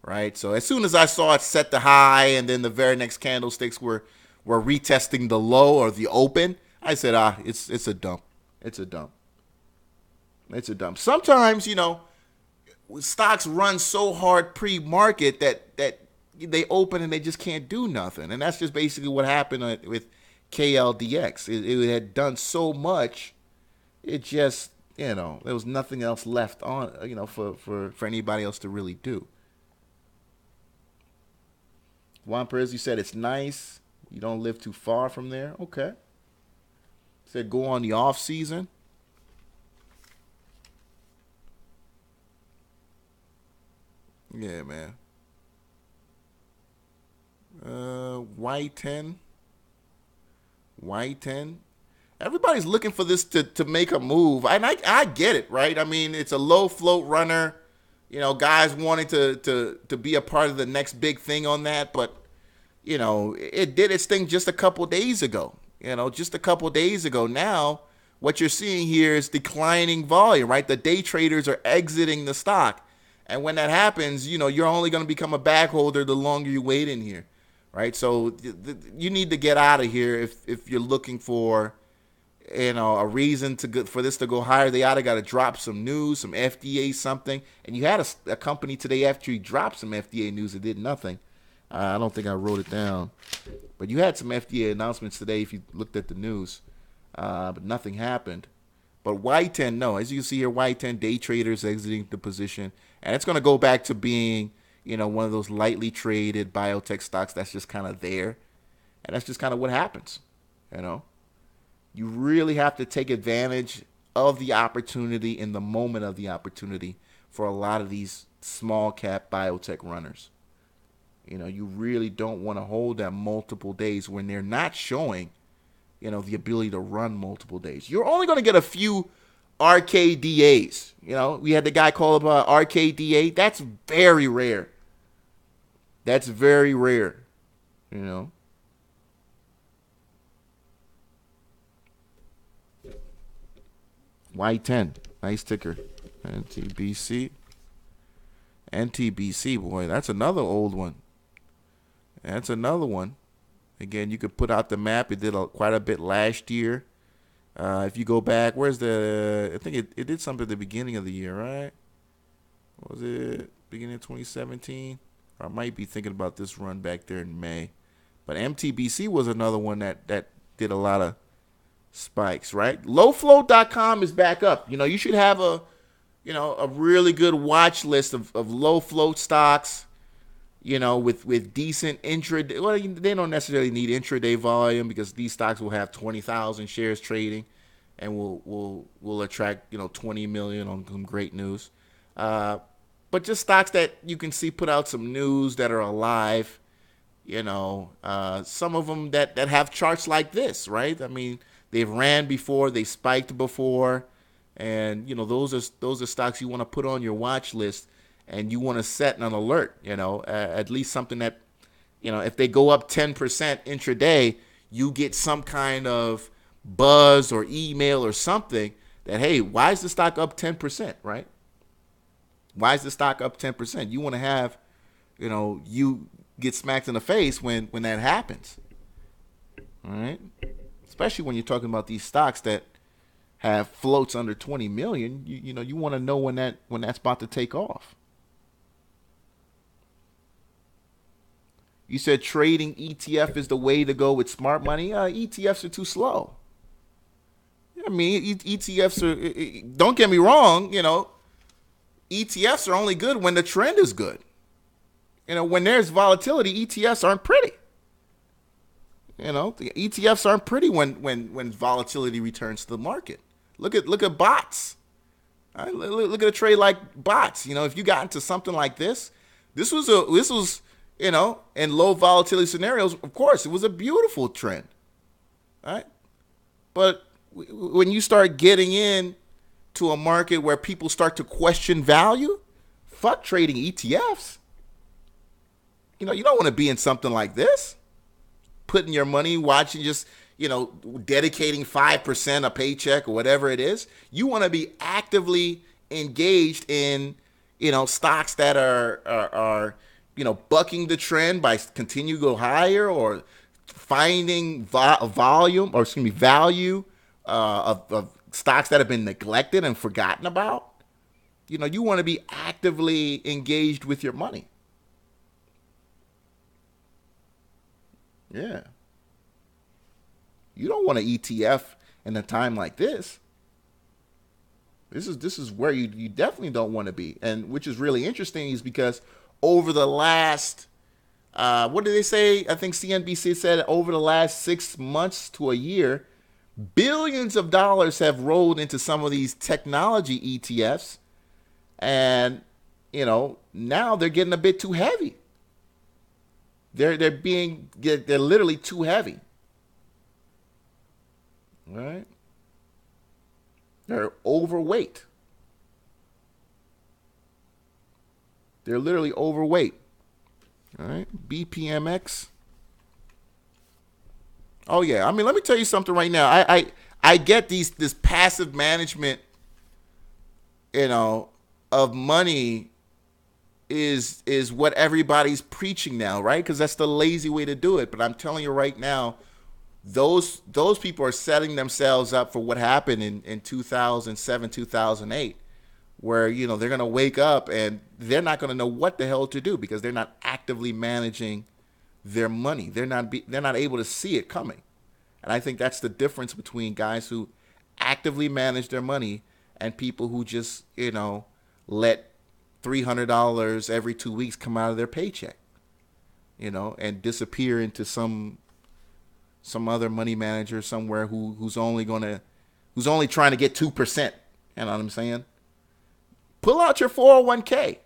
right? So as soon as I saw it set the high, and then the very next candlesticks were retesting the low or the open, I said, it's a dump. It's a dump. It's a dump. Sometimes, you know, stocks run so hard pre-market that they open and they just can't do nothing. And that's just basically what happened with KLDX. It had done so much, it just, you know, there was nothing else left on, you know, for anybody else to really do. Juan Perez, you said it's nice. You don't live too far from there. Okay. Said go on the off season. Yeah, man. Y10. Everybody's looking for this to make a move. And I get it, right? I mean, it's a low float runner. You know, guys wanting to be a part of the next big thing on that. But, you know, it did its thing just a couple days ago. You know, just a couple days ago. Now, what you're seeing here is declining volume, right? The day traders are exiting the stock. And when that happens, you know, you're only going to become a bag holder the longer you wait in here, right? So you need to get out of here if you're looking for, you know, a reason for this to go higher. They either got to drop some news, some FDA something. And you had a company today after you dropped some FDA news that did nothing. I don't think I wrote it down. But you had some FDA announcements today if you looked at the news. But nothing happened. But Y10, no. As you can see here, Y10 day traders exiting the position. And it's going to go back to being, one of those lightly traded biotech stocks that's just kind of there. And that's just kind of what happens, You really have to take advantage of the opportunity in the moment of the opportunity for a lot of these small cap biotech runners. You really don't want to hold them multiple days when they're not showing, the ability to run multiple days. You're only going to get a few RKDAs. We had the guy call up RKDA. That's very rare. That's very rare, Y10, nice ticker. NTBC, boy, that's another old one. That's another one. Again, you could put out the map. It did quite a bit last year. If you go back, I think it did something at the beginning of the year, right? Was it beginning of 2017? Or I might be thinking about this run back there in May. But MTBC was another one that did a lot of spikes, right? Lowfloat.com is back up. You should have a really good watch list of low float stocks, with decent intraday. Well, they don't necessarily need intraday volume because these stocks will have 20,000 shares trading and will attract, 20 million on some great news. But just stocks that you can see put out some news that are alive, some of them that have charts like this, right? I mean, they've ran before, they spiked before, and those are stocks you want to put on your watch list, and you want to set an alert. At least something that, if they go up 10% intraday, you get some kind of buzz or email or something that, hey, why is the stock up 10%, right? Why is the stock up 10%? You want to have, you get smacked in the face when that happens, all right? Especially when you're talking about these stocks that have floats under 20 million, you want to know when that's about to take off. You said trading ETF is the way to go with smart money. ETFs are too slow. I mean, ETFs are, don't get me wrong, ETFs are only good when the trend is good. When there's volatility, ETFs aren't pretty. The ETFs aren't pretty when volatility returns to the market. Look at bots. Right? Look at a trade like bots. If you got into something like this was in low volatility scenarios, of course, it was a beautiful trend. Right? But when you start getting in to a market where people start to question value, fuck trading ETFs. You don't want to be in something like this. Putting your money, watching, just, dedicating 5% a paycheck or whatever it is. You want to be actively engaged in, stocks that are bucking the trend by continue to go higher or finding value of stocks that have been neglected and forgotten about. You want to be actively engaged with your money. Yeah. You don't want an ETF in a time like this. This is where you definitely don't want to be. And which is really interesting is because over the last, what did they say? I think CNBC said over the last 6 months to a year, billions of dollars have rolled into some of these technology ETFs. And, now they're getting a bit too heavy. They're literally too heavy. All right? They're overweight. They're literally overweight. All right? BPMX. Oh yeah. I mean, let me tell you something right now. I get this passive management, of money is what everybody's preaching now, right? Because that's the lazy way to do it. But I'm telling you right now, those people are setting themselves up for what happened in 2007, 2008, where, they're going to wake up and they're not going to know what the hell to do because they're not actively managing their money. They're not able to see it coming. And I think that's the difference between guys who actively manage their money and people who just, let $300 every 2 weeks come out of their paycheck, and disappear into some other money manager somewhere who's only trying to get 2%. You know what I'm saying? Pull out your 401k.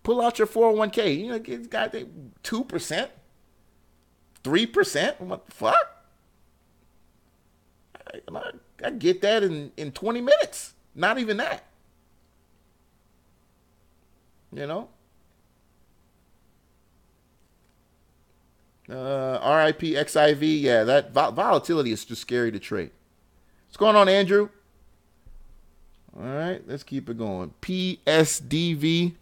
Pull out your 401k. It's got 2%, 3%. What the fuck? I get that in 20 minutes. Not even that. RIP XIV. Yeah, that volatility is just scary to trade. What's going on, Andrew? All right, let's keep it going. PSDV.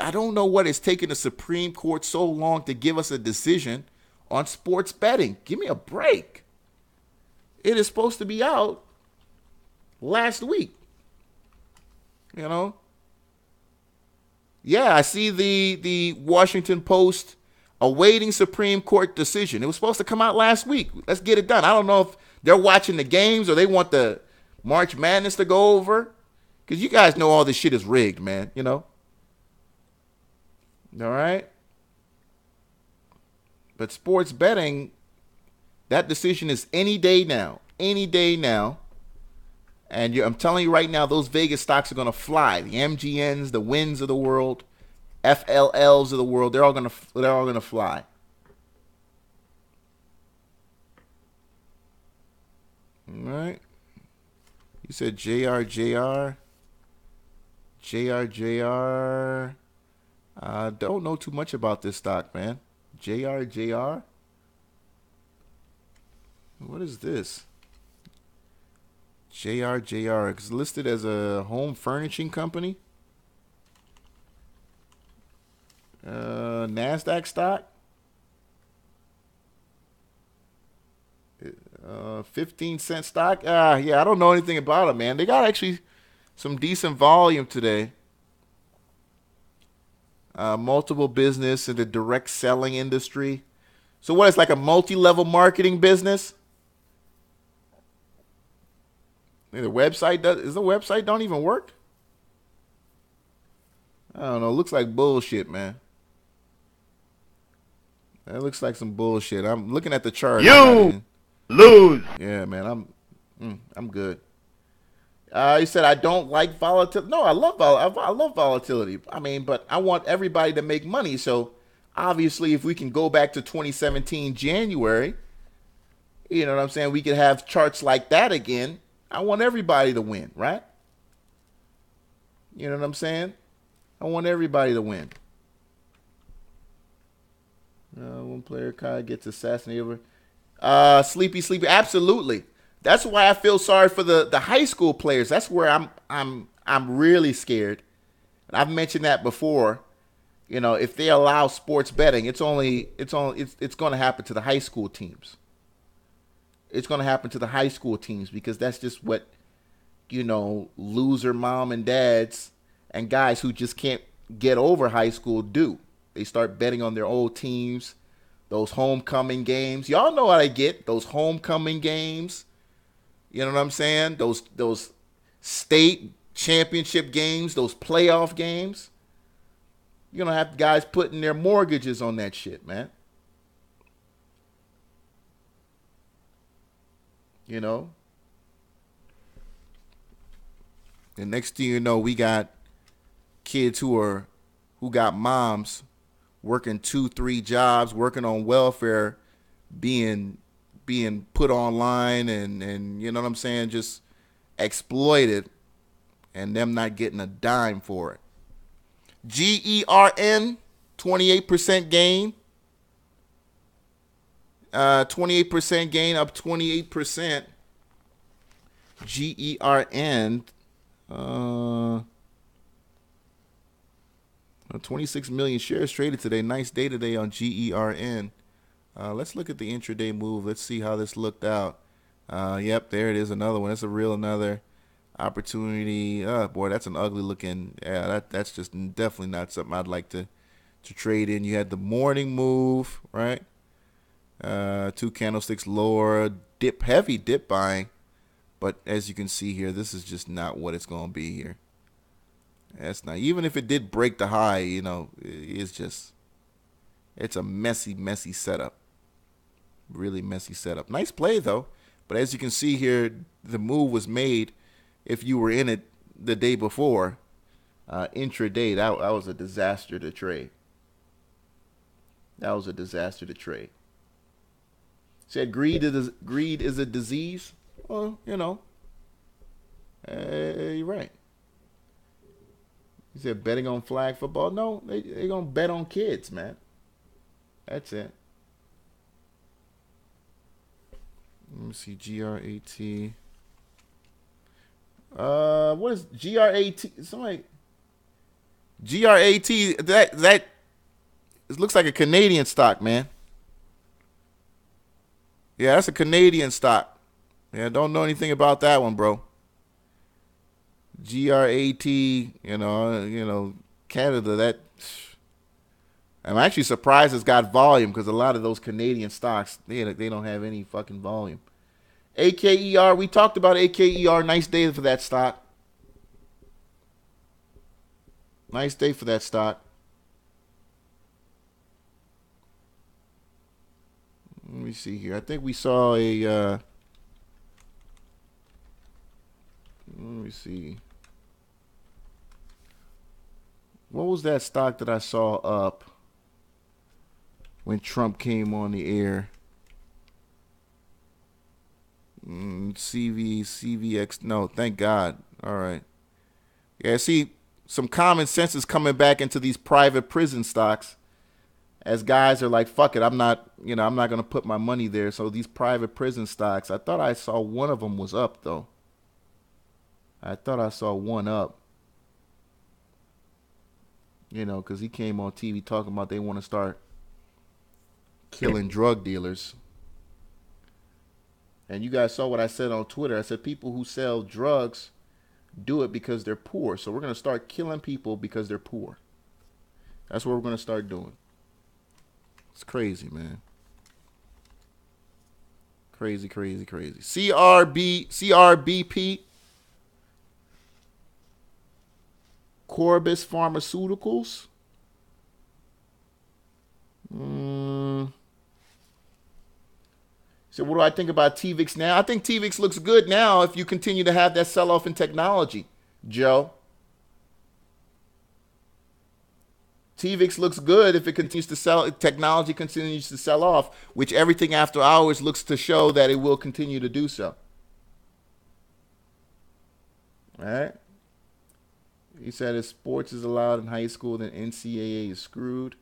I don't know what is taking the Supreme Court so long to give us a decision on sports betting. Give me a break. It is supposed to be out last week. Yeah, I see the Washington Post awaiting Supreme Court decision. It was supposed to come out last week. Let's get it done. I don't know if they're watching the games or they want the March Madness to go over. Because you guys know all this shit is rigged, man. All right? But sports betting, that decision is any day now. Any day now. And I'm telling you right now, those Vegas stocks are going to fly. The MGNs, the Wins of the world, FLLs of the world, they're all going to fly. All right. You said JRJR. Don't know too much about this stock, man. JRJR? What is this? JRJR. It's listed as a home furnishing company. NASDAQ stock. 15-cent stock. Yeah, I don't know anything about it, man. They got actually some decent volume today. Multiple business in the direct selling industry. So what, it's like a multi-level marketing business? The website don't even work? I don't know. It looks like bullshit, man. That looks like some bullshit. I'm looking at the chart. You lose. Yeah, man. I'm good. He said I don't like volatility. No, I love volatility. I mean, but I want everybody to make money. So obviously, if we can go back to 2017 January, you know what I'm saying? We could have charts like that again. I want everybody to win, right? You know what I'm saying? I want everybody to win. One player kind of gets assassinated over. Sleepy. Absolutely. That's why I feel sorry for the high school players. That's where I'm really scared. And I've mentioned that before. If they allow sports betting, it's going to happen to the high school teams. It's going to happen to the high school teams because that's just what, loser mom and dads and guys who just can't get over high school do. They start betting on their old teams, those homecoming games. Y'all know how they get those homecoming games. You know what I'm saying? Those state championship games, those playoff games. You're going to have guys putting their mortgages on that shit, man. And next thing you know, we got kids who got moms working 2-3 jobs, working on welfare, being put online and you know what I'm saying, just exploited, and them not getting a dime for it. GERN, 28% gain. 28% gain, up 28%. GERN, 26 million shares traded today. Nice day today on GERN. Let's look at the intraday move. Let's see how this looked out. Yep, there it is. Another one. That's another opportunity. Boy, that's an ugly looking. Yeah, that's just definitely not something I'd like to trade in. You had the morning move, right? 2 candlesticks lower, heavy dip buying. But as you can see here, this is just not what it's going to be here. That's not, even if it did break the high, it's a messy, messy setup. Really messy setup. Nice play, though. But as you can see here, the move was made if you were in it the day before. Intraday, that was a disaster to trade. That was a disaster to trade. Said greed is a disease. Well, you're right. He said betting on flag football. No, they're going to bet on kids, man. That's it. Let me see, GRAT. What is GRAT? Somebody. GRAT, that it looks like a Canadian stock, man. Yeah, that's a Canadian stock. Yeah, don't know anything about that one, bro. GRAT, Canada, I'm actually surprised it's got volume because a lot of those Canadian stocks, they don't have any fucking volume. AKER, we talked about AKER. Nice day for that stock. Nice day for that stock. Let me see here. I think we saw a... let me see. What was that stock that I saw up when Trump came on the air? CVX. No, thank God. All right. Yeah, see, some common sense is coming back into these private prison stocks as guys are like, fuck it, I'm not going to put my money there. So these private prison stocks, I thought I saw one of them was up, though. I thought I saw one up. Because he came on TV talking about they want to start killing drug dealers. And you guys saw what I said on Twitter. I said people who sell drugs do it because they're poor. So we're going to start killing people because they're poor. That's what we're going to start doing. It's crazy, man. Crazy, crazy, crazy. CRBP. Corbis Pharmaceuticals. So what do I think about TVIX now? I think TVIX looks good now if you continue to have that sell-off in technology, Joe. TVIX looks good if it continues to sell, technology continues to sell off, which everything after hours looks to show that it will continue to do so. All right. He said if sports is allowed in high school, then NCAA is screwed.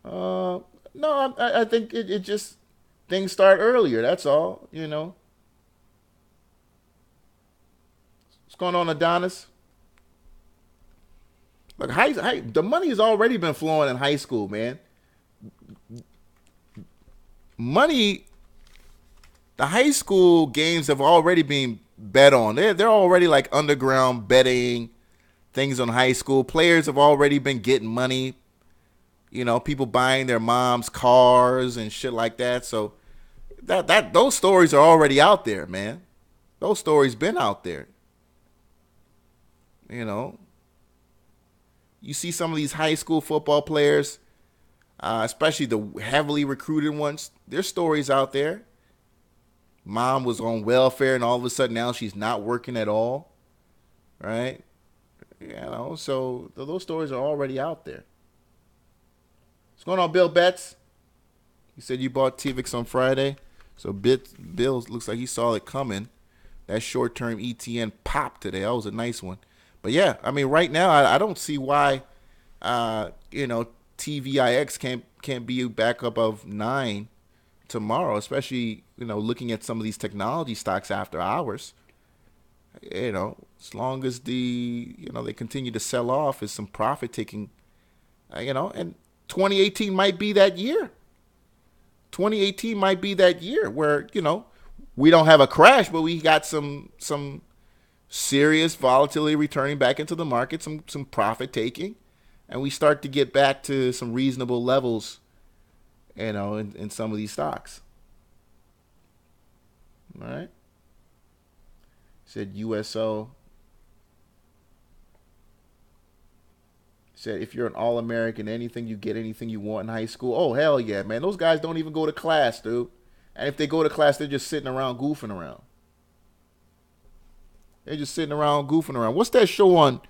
No, I think it just, things start earlier. That's all, What's going on, Adonis? Look, the money has already been flowing in high school, man. Money, the high school games have already been bet on. They're already like underground betting things on high school. Players have already been getting money. People buying their mom's cars and shit like that. So those stories are already out there, man. Those stories been out there. You see some of these high school football players, especially the heavily recruited ones, there's stories out there. Mom was on welfare and all of a sudden now she's not working at all. Right? So those stories are already out there. What's going on, Bill Betts? You said you bought TVIX on Friday. So Bill looks like he saw it coming. That short-term ETN popped today. That was a nice one. But yeah, I mean, right now I don't see why, TVIX can't be back up of 9 tomorrow, especially, looking at some of these technology stocks after hours. As long as they continue to sell off, is some profit taking, and 2018 might be that year. 2018 might be that year where, we don't have a crash, but we got some serious volatility returning back into the market, some profit taking, and we start to get back to some reasonable levels, in some of these stocks. All right. Said USO. Said if you're an All-American, anything you get, anything you want in high school. Oh, hell yeah, man. Those guys don't even go to class, dude. And if they go to class, they're just sitting around goofing around. They're just sitting around goofing around. What's that show on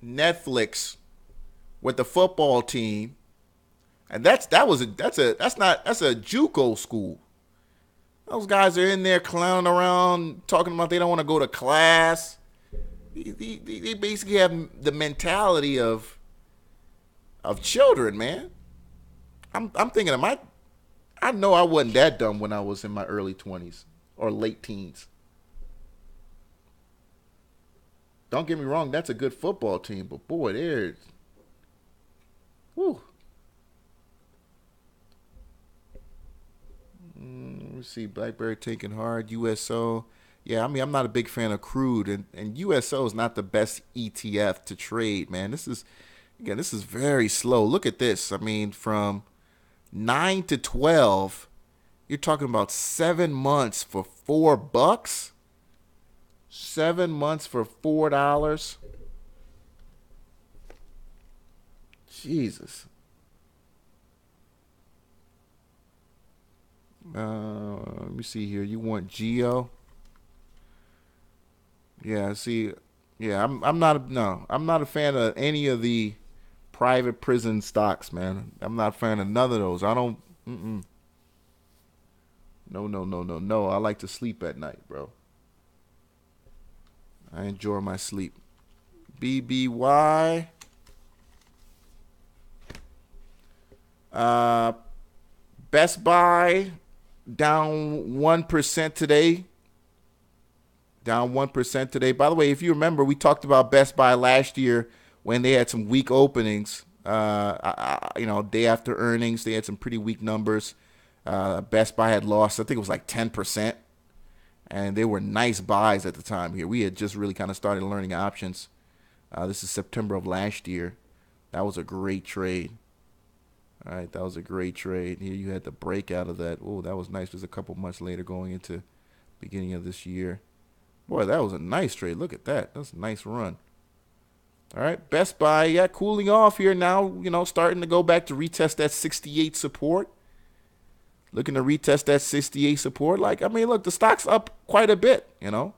Netflix with the football team? And that's a JUCO school. Those guys are in there clowning around, talking about they don't want to go to class. They basically have the mentality of children, man. I'm thinking I know I wasn't that dumb when I was in my early 20s or late teens. Don't get me wrong, that's a good football team, but boy, there's whew. Let me see, BlackBerry taking hard, USO. Yeah, I mean, I'm not a big fan of crude, and USO is not the best ETF to trade, man. This is very slow. Look at this. I mean, from 9 to 12, you're talking about 7 months for $4. 7 months for $4. Jesus. Let me see here. You want Geo? Yeah. See. Yeah. I'm not a fan of any of the private prison stocks, man. I'm not a fan of none of those. I don't. No. I like to sleep at night, bro. I enjoy my sleep. BBY. Best Buy down 1% today. Down 1% today. By the way, if you remember, we talked about Best Buy last year when they had some weak openings. Day after earnings, they had some pretty weak numbers. Best Buy had lost, I think it was like 10%. And they were nice buys at the time here. We had just really kind of started learning options. This is September of last year. That was a great trade. All right, that was a great trade. Here you had the breakout of that. Oh, that was nice. It was a couple months later going into beginning of this year. Boy, that was a nice trade. Look at that. That's a nice run. All right, Best Buy, yeah, cooling off here now, starting to go back to retest that 68 support. Looking to retest that 68 support. Look, the stock's up quite a bit, The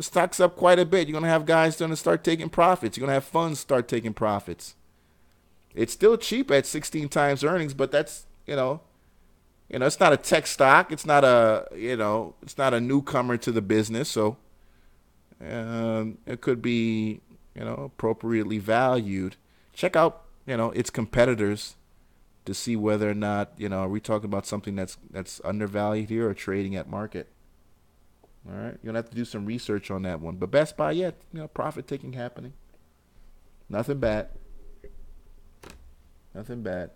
stock's up quite a bit. You're going to have guys going to start taking profits. You're going to have funds start taking profits. It's still cheap at 16 times earnings, but that's, it's not a tech stock. It's not it's not a newcomer to the business. So it could be, appropriately valued. Check out, its competitors to see whether or not, are we talking about something that's undervalued here or trading at market? All right. You're going to have to do some research on that one. But Best Buy, yeah, profit taking happening. Nothing bad. Nothing bad.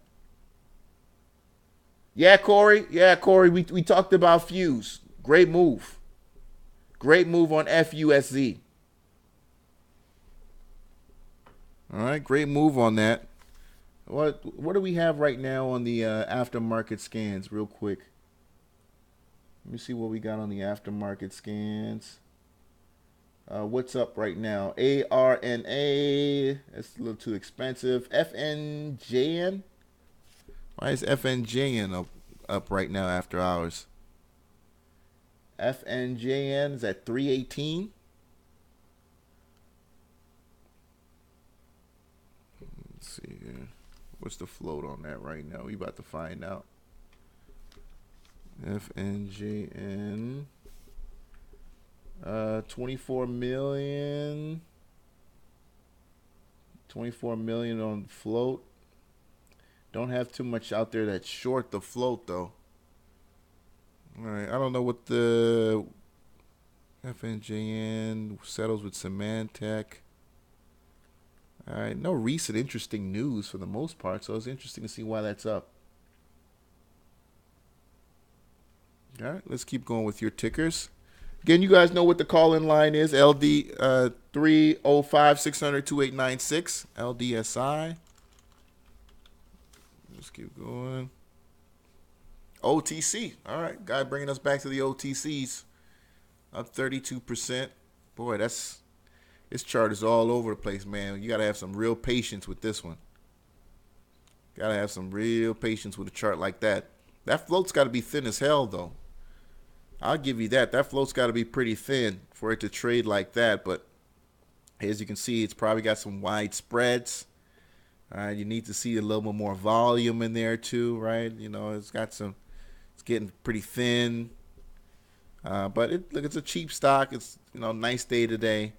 Yeah, Corey. We talked about Fuse. Great move. Great move on FUSZ. All right, great move on that. What do we have right now on the aftermarket scans real quick? Let me see what we got on the aftermarket scans. What's up right now? ARNA. That's a little too expensive. FNJN. Why is FNJN up right now after hours? FNJN is at 318. Let's see here. What's the float on that right now? We about to find out. FNJN. 24 million. 24 million on float. Don't have too much out there that's short the float though. All right, I don't know what the FNJN settles with Symantec. All right, no recent interesting news for the most part, so it's interesting to see why that's up. All right, let's keep going with your tickers. Again, you guys know what the call-in line is. LD 305-600-2896. LDSI. Let's keep going. OTC. All right. Guy bringing us back to the OTCs. Up 32%. Boy, this chart is all over the place, man. You got to have some real patience with this one. Got to have some real patience with a chart like that. That float's got to be thin as hell, though. I'll give you that. That float's got to be pretty thin for it to trade like that. But as you can see, it's probably got some wide spreads. All right, you need to see a little bit more volume in there too, right? You know, it's getting pretty thin. But look, it's a cheap stock. It's, nice day today,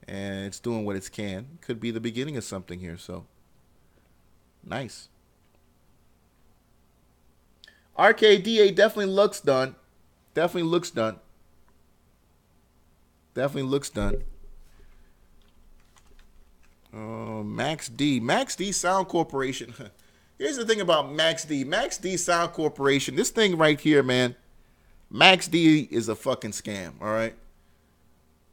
and it's doing what it can. Could be the beginning of something here. So nice. RKDA definitely looks done. Definitely looks done. Max D Sound Corporation. Here's the thing about Max D Sound Corporation. This thing right here, man. Max D is a fucking scam. All right.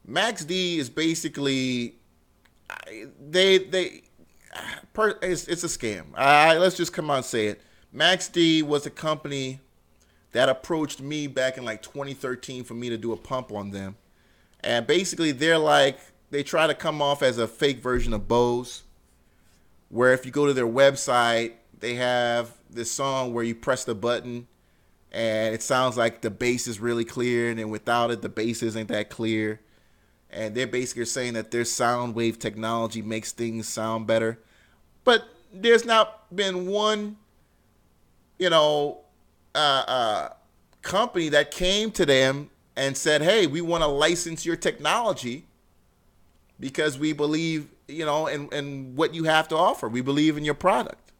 Max D is basically it's a scam. Let's just come out and say it. Max D was a company that approached me back in like 2013 for me to do a pump on them. And basically they try to come off as a fake version of Bose, where if you go to their website, they have this song where you press the button and it sounds like the bass is really clear, and then without it, the bass isn't that clear. And they're basically saying that their sound wave technology makes things sound better. But there's not been one, company that came to them and said, hey, we want to license your technology because we believe, in what you have to offer. We believe in your product.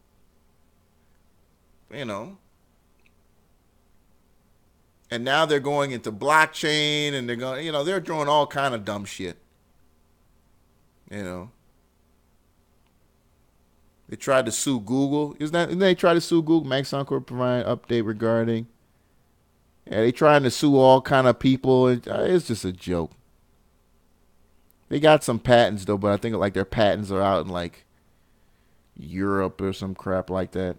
And now they're going into blockchain, and they're going, they're doing all kind of dumb shit. They tried to sue Google. Isn't they tried to sue Google? Max Encore provide update regarding. Yeah, they trying to sue all kind of people. It's just a joke. They got some patents though, but I think like their patents are out in like Europe or some crap like that.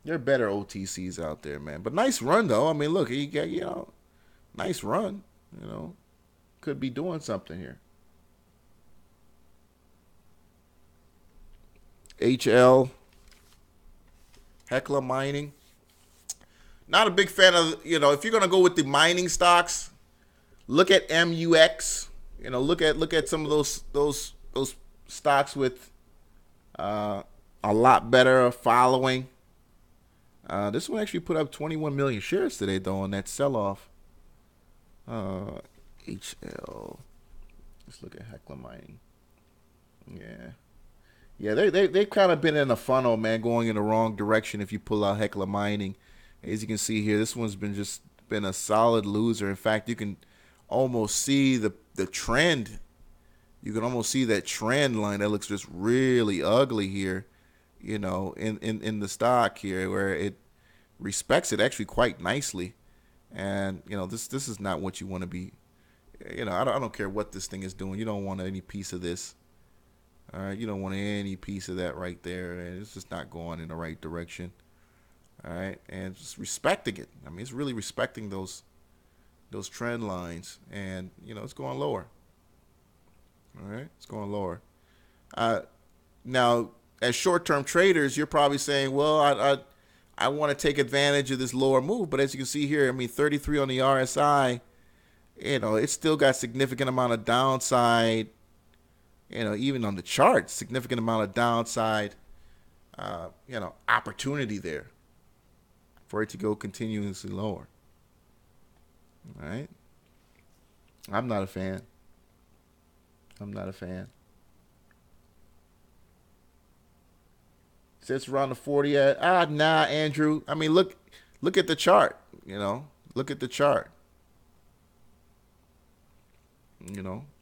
There are better OTCs out there, man. But nice run though. I mean, look, you got nice run. Could be doing something here. HL, Hecla Mining. Not a big fan of, if you're going to go with the mining stocks, look at MUX. Look at some of those stocks with a lot better following. This one actually put up 21 million shares today, though, on that sell-off. HL. Let's look at Hecla Mining. Yeah, they've kind of been in a funnel, man, going in the wrong direction if you pull out Hecla Mining. As you can see here, this one's been a solid loser. In fact, you can almost see the trend. You can almost see that trend line that looks just really ugly here, in the stock here, where it respects it actually quite nicely. And, this is not what you want to be. I don't care what this thing is doing. You don't want any piece of this. All right, you don't want any piece of that right there, and it's just not going in the right direction. All right, and just respecting it. I mean, it's really respecting those trend lines, and it's going lower. All right, it's going lower. Now, as short-term traders, you're probably saying, well, I want to take advantage of this lower move, but as you can see here, I mean, 33 on the RSI, it's still got significant amount of downside. Even on the chart, significant amount of downside, opportunity there for it to go continuously lower. All right. I'm not a fan. Sits around the 40 at, nah, Andrew. I mean, look at the chart, look at the chart.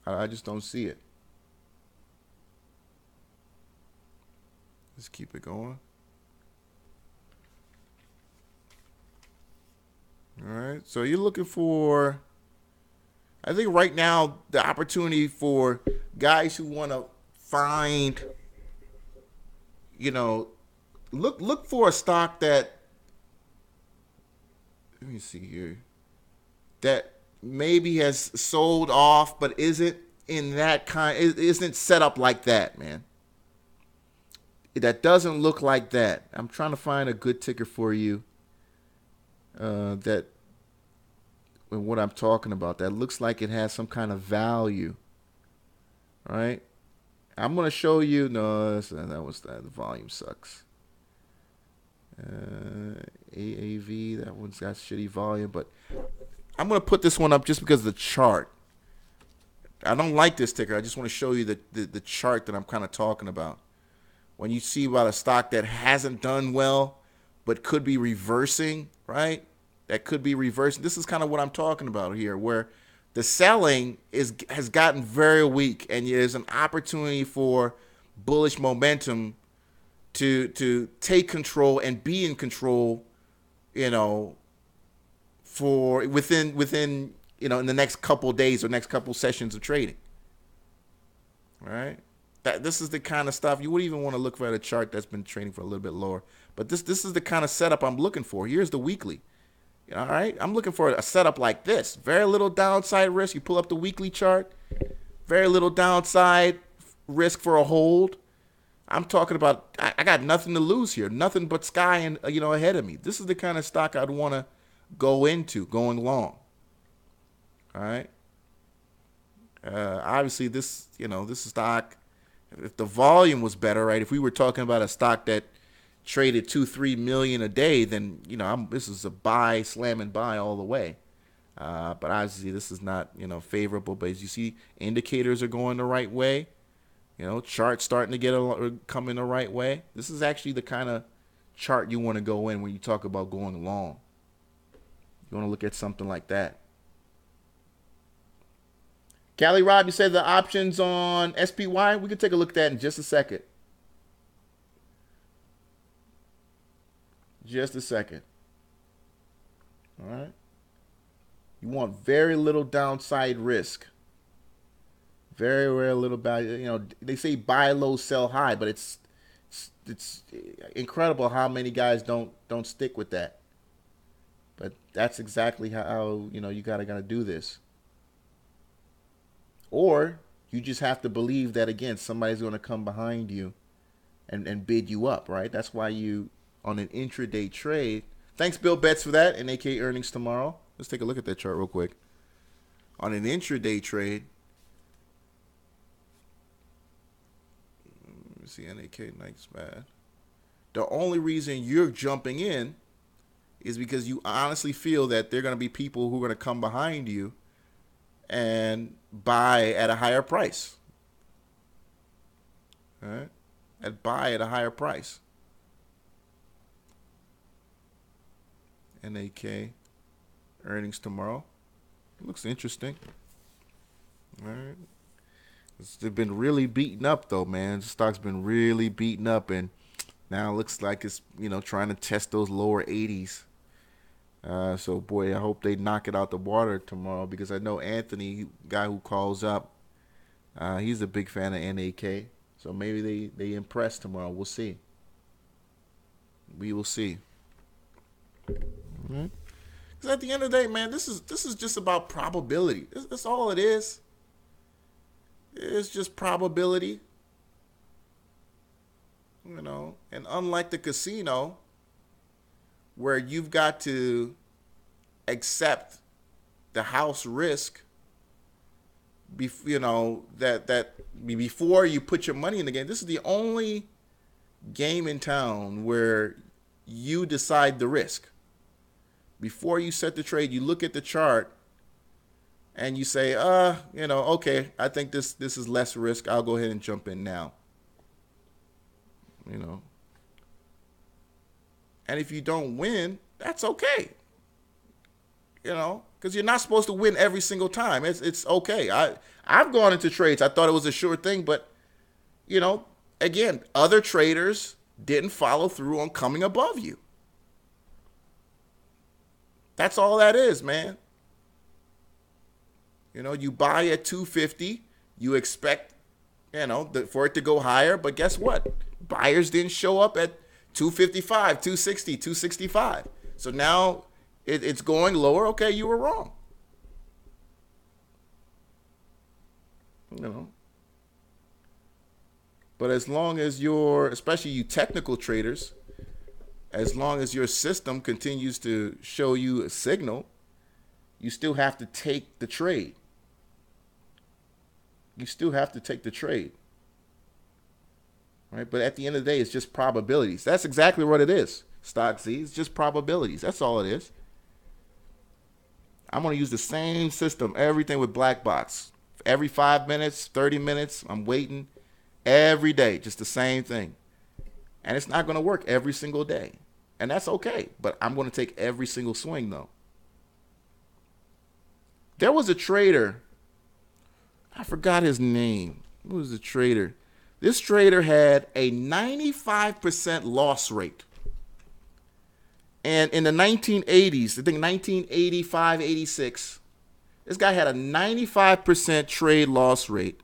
I just don't see it. Let's keep it going. All right. So you're looking for, I think right now, the opportunity for guys who want to find, look for a stock that, let me see here, that maybe has sold off but isn't isn't set up like that, man. That doesn't look like that. I'm trying to find a good ticker for you that, when what I'm talking about, that looks like it has some kind of value, right? I'm going to show you. No, the volume sucks. AAV, that one's got shitty volume, but I'm going to put this one up just because of the chart. I don't like this ticker. I just want to show you the chart that I'm kind of talking about. When you see about a stock that hasn't done well, but could be reversing, right? That could be reversing. This is kind of what I'm talking about here, where the selling has gotten very weak, and there's an opportunity for bullish momentum to take control and be in control, for within in the next couple of days or next couple sessions of trading. All right? This is the kind of stuff you wouldn't even want to look for at a chart that's been trading for a little bit lower. But this is the kind of setup I'm looking for. Here's the weekly. All right? I'm looking for a setup like this. Very little downside risk. You pull up the weekly chart. Very little downside risk for a hold. I'm talking about, I got nothing to lose here. Nothing but sky and ahead of me. This is the kind of stock I'd want to go into going long. All right? Obviously, this stock, if the volume was better, right? If we were talking about a stock that traded 2-3 million a day, then this is a buy, slam and buy all the way. But obviously, this is not favorable. But as you see, indicators are going the right way. Charts starting to come in the right way. This is actually the kind of chart you want to go in when you talk about going long. You want to look at something like that. Cali Rob, you said the options on SPY. We can take a look at that in just a second. Just a second. All right. You want very little downside risk. Very, very little value. They say buy low, sell high, but it's incredible how many guys don't stick with that. But that's exactly how you gotta do this. Or you just have to believe that, again, somebody's going to come behind you and bid you up, right? That's why you, on an intraday trade. Thanks, Bill Betts, for that, and AKER earnings tomorrow. Let's take a look at that chart real quick. On an intraday trade, let me see, NAK, nice, bad. The only reason you're jumping in is because you honestly feel that there are going to be people who are going to come behind you and buy at a higher price. All right? Buy at a higher price. NAK earnings tomorrow. Looks interesting. All right. They've been really beaten up, though, man. The stock's been really beaten up, and now it looks like it's, trying to test those lower 80s. So, boy, I hope they knock it out the water tomorrow, because I know Anthony, guy who calls up, he's a big fan of NAK. So maybe they impress tomorrow. We'll see. We will see. Because at the end of the day, man, this is just about probability. That's all it is. It's just probability. And unlike the casino, where you've got to accept the house risk, that before you put your money in the game. This is the only game in town where you decide the risk. Before you set the trade, you look at the chart and you say, okay, I think this is less risk. I'll go ahead and jump in now. And if you don't win, that's okay. Because you're not supposed to win every single time. It's okay. I've gone into trades. I thought it was a sure thing, but, again, other traders didn't follow through on coming above you. That's all that is, man. You buy at 250, you expect for it to go higher. But guess what? Buyers didn't show up at 255, 260, 265. So now it's going lower. Okay, you were wrong. But as long as especially you technical traders, as long as your system continues to show you a signal, you still have to take the trade. You still have to take the trade. Right? But at the end of the day, it's just probabilities. That's exactly what it is. Stock Z, it's just probabilities. That's all it is. I'm going to use the same system, everything with black box. Every 5 minutes, 30 minutes, I'm waiting every day, just the same thing. And it's not going to work every single day. And that's okay. But I'm going to take every single swing, though. There was a trader. I forgot his name. Who was the trader? This trader had a 95% loss rate. And in the 1980s, I think 1985, 86, this guy had a 95% trade loss rate.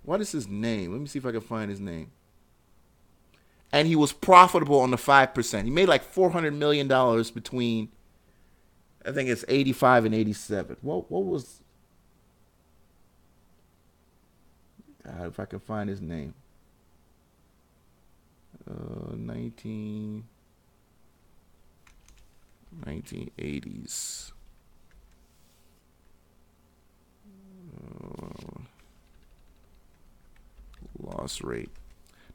What is his name? Let me see if I can find his name. And he was profitable on the 5%. He made like $400 million between, I think it's 85 and 87. What was... God, if I can find his name. 1980s. Loss rate.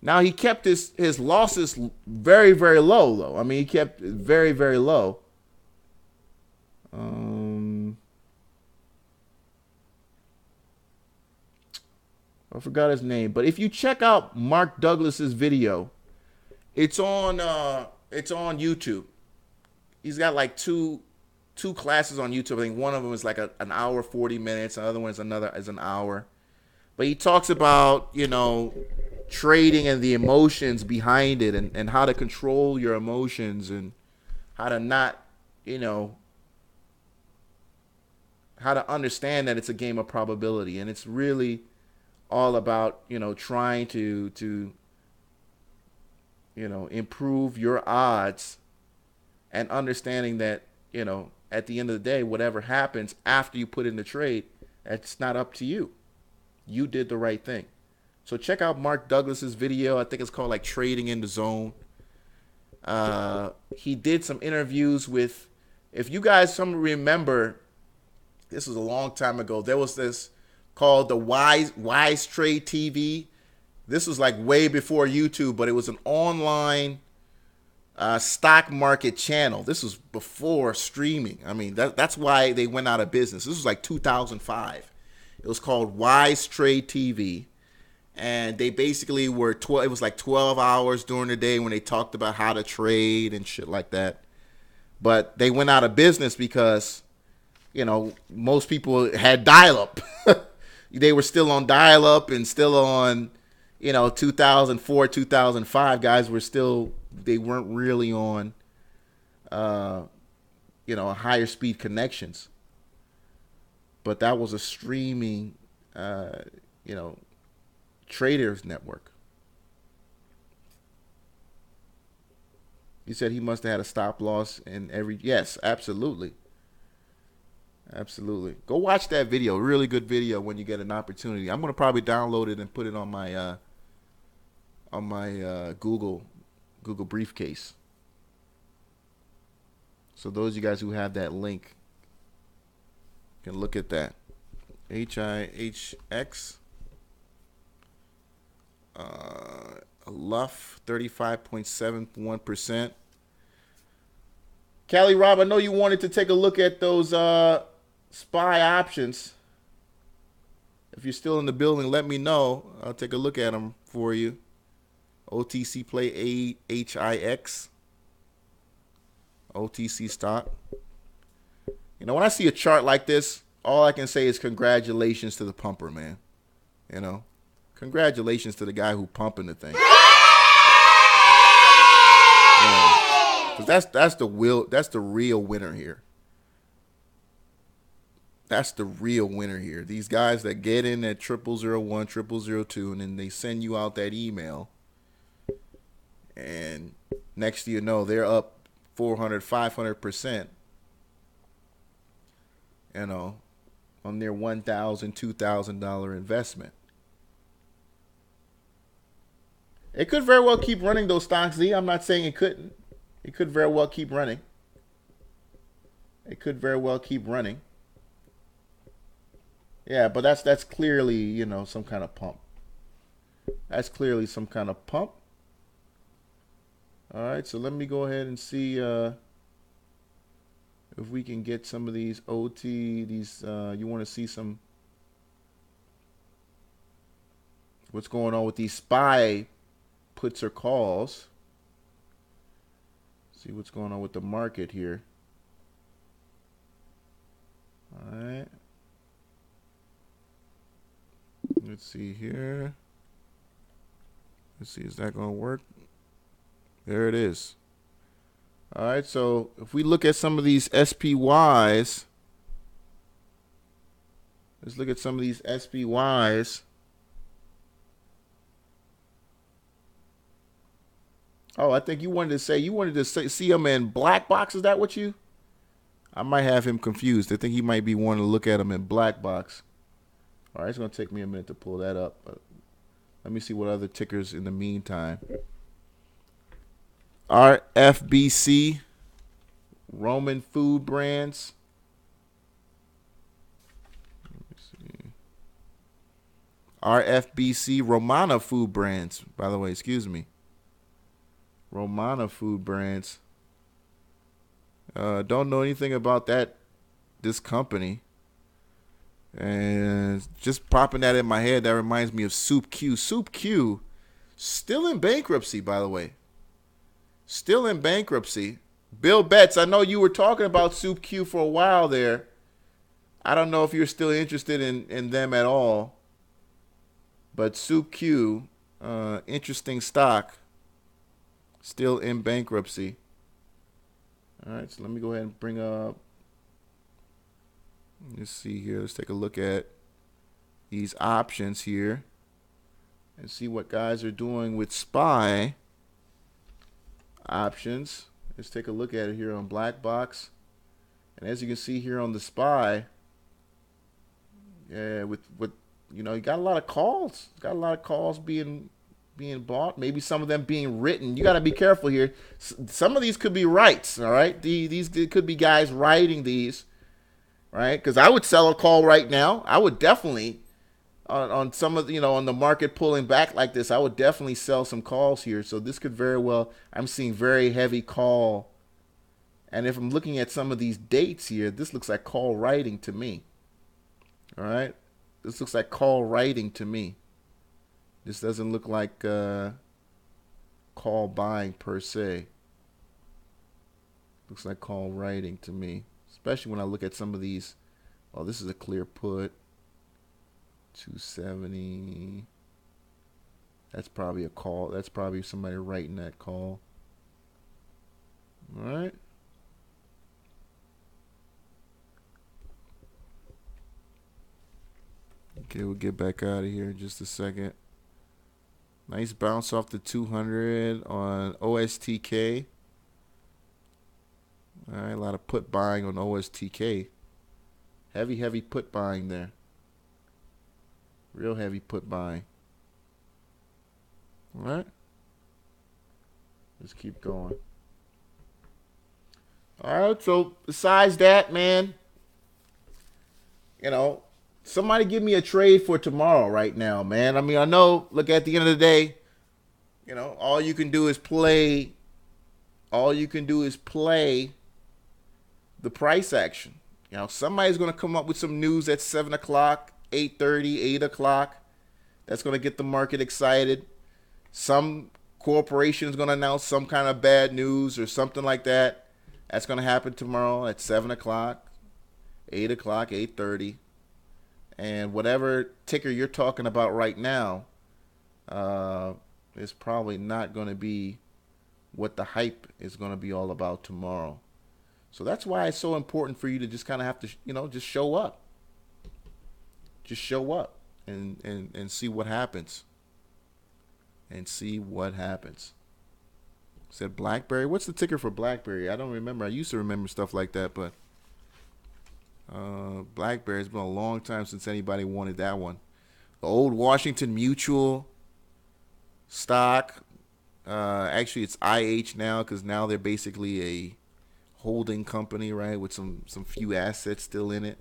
Now he kept his losses very, very low, though. I mean, he kept it very, very low. I forgot his name, but if you check out Mark Douglas's video, it's on YouTube. He's got like two classes on YouTube. I think one of them is like an hour, 40 minutes. The other one is an hour. But he talks about, trading and the emotions behind it and how to control your emotions and how to not, how to understand that it's a game of probability. And it's really all about, trying to improve your odds and understanding that, at the end of the day, whatever happens after you put in the trade, it's not up to you. You did the right thing. So check out Mark Douglas's video. I think it's called like Trading in the Zone. He did some interviews with, if you guys some remember, this was a long time ago. There was this called the Wise Trade TV. This was like way before YouTube, but it was an online stock market channel. This was before streaming. I mean, that's why they went out of business. This was like 2005. It was called Wise Trade TV. And they basically were it was like 12 hours during the day when they talked about how to trade and shit like that. But they went out of business because, most people had dial-up. They were still on dial-up and still on, 2004, 2005. Guys were still, they weren't really on, higher speed connections. But that was a streaming, traders network. He said he must have had a stop loss in every. Yes, absolutely. Absolutely. Go watch that video. Really good video when you get an opportunity. I'm going to probably download it and put it on my Google briefcase. So those of you guys who have that link can look at that. HIHX. Luff 35.71%. Callie Rob, I know you wanted to take a look at those SPY options. If you're still in the building, let me know. I'll take a look at them for you. OTC play HIX. OTC stock. When I see a chart like this, all I can say is congratulations to the pumper, man. Congratulations to the guy who pumping the thing. Because that's the real winner here. That's the real winner here. These guys that get in at 0001, 0002, and then they send you out that email. And next thing you know, they're up 400, 500%, on their $1,000, $2,000 investment. It could very well keep running those stocks, Z. I'm not saying it couldn't. It could very well keep running. It could very well keep running. Yeah, but that's clearly, some kind of pump. That's clearly some kind of pump. All right, so let me go ahead and see if we can get some of these OT, you want to see some, what's going on with these SPY puts or calls. See what's going on with the market here. All right. Let's see here. Let's see, is that going to work? There it is. All right, so if we look at some of these SPYs, let's look at some of these SPYs. Oh, I think you wanted to see them in black box. Is that what you? I might have him confused. I think he might be wanting to look at them in black box. All right, it's going to take me a minute to pull that up. But let me see what other tickers in the meantime. RFBC, Roman Food Brands. Let me see. RFBC, Romana Food Brands, by the way, excuse me. Romana Food Brands. Don't know anything about this company. And just popping that in my head, that reminds me of Soup Q. Soup Q, still in bankruptcy, by the way. Still in bankruptcy. Bill Betts, I know you were talking about Soup Q for a while there. I don't know if you're still interested in them at all. But Soup Q, interesting stock, still in bankruptcy. All right, so let me go ahead and bring up. Let's see here. Let's take a look at these options here and see what guys are doing with SPY options. Let's take a look at it here on Black Box. And as you can see here on the SPY, yeah, with you got a lot of calls. Got a lot of calls being bought. Maybe some of them being written. You got to be careful here. Some of these could be writes. All right, these could be guys writing these. Right, because I would sell a call right now. I would definitely, on some of on the market pulling back like this, I would definitely sell some calls here. So this could very well, I'm seeing very heavy call. And if I'm looking at some of these dates here, this looks like call writing to me. All right, this looks like call writing to me. This doesn't look like call buying per se. Looks like call writing to me. Especially when I look at some of these. Oh, this is a clear put. 270. That's probably a call. That's probably somebody writing that call. All right. Okay, we'll get back out of here in just a second. Nice bounce off the 200 on OSTK. All right, a lot of put buying on OSTK. Heavy put buying there. Real heavy put buying. All right. Let's keep going. All right, so besides that, man, somebody give me a trade for tomorrow right now, man. I mean, I know, look, at the end of the day, all you can do is play. All you can do is play the price action. Somebody's going to come up with some news at 7 o'clock, 8:30, 8 o'clock. That's going to get the market excited. Some corporation is going to announce some kind of bad news or something like that. That's going to happen tomorrow at 7 o'clock, 8 o'clock, 8:30. And whatever ticker you're talking about right now is probably not going to be what the hype is going to be all about tomorrow. So that's why it's so important for you to just kind of have to, just show up. just show up and see what happens. And see what happens. Said BlackBerry. What's the ticker for BlackBerry? I don't remember. I used to remember stuff like that, but BlackBerry, it's been a long time since anybody wanted that one. The old Washington Mutual stock. Actually, it's IH now because now they're basically a holding company, right, with some few assets still in it.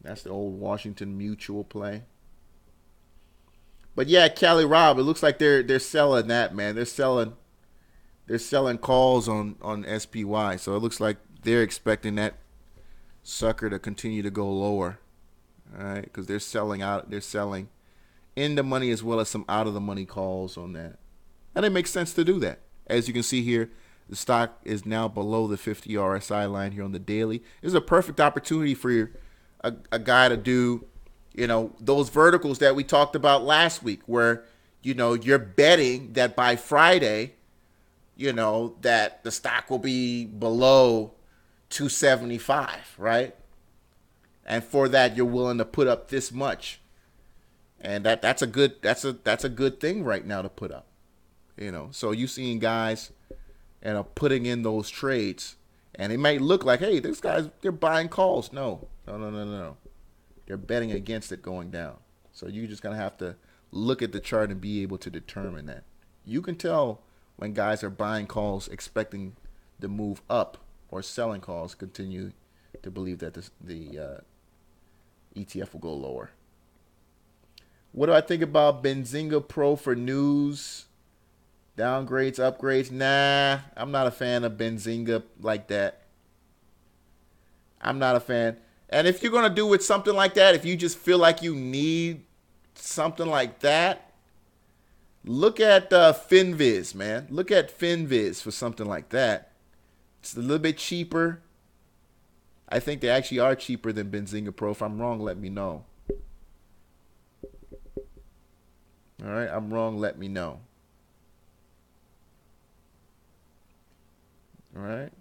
That's the old Washington Mutual play. But yeah, Cali Rob, it looks like they're selling that, man. They're selling calls on SPY. So it looks like they're expecting that sucker to continue to go lower. All right, because they're selling in the money as well as some out of the money calls on that. And it makes sense to do that. As you can see here, the stock is now below the 50 RSI line here on the daily. This is a perfect opportunity for a guy to do, those verticals that we talked about last week where, you're betting that by Friday, that the stock will be below 275, right? And for that, you're willing to put up this much. And that's a good thing right now to put up, So you're seeing guys, putting in those trades, and it might look like, hey, these guys, they're buying calls. No. They're betting against it going down. So you're just going to have to look at the chart and be able to determine that. You can tell when guys are buying calls expecting the move up or selling calls continue to believe that the ETF will go lower. What do I think about Benzinga Pro for news? Downgrades, upgrades? Nah, I'm not a fan of Benzinga like that. I'm not a fan. And if you're going to do with something like that, if you just feel like you need something like that, look at FinViz, man. Look at FinViz for something like that. It's a little bit cheaper. I think they actually are cheaper than Benzinga Pro. If I'm wrong, let me know. All right, I'm wrong, let me know. All right.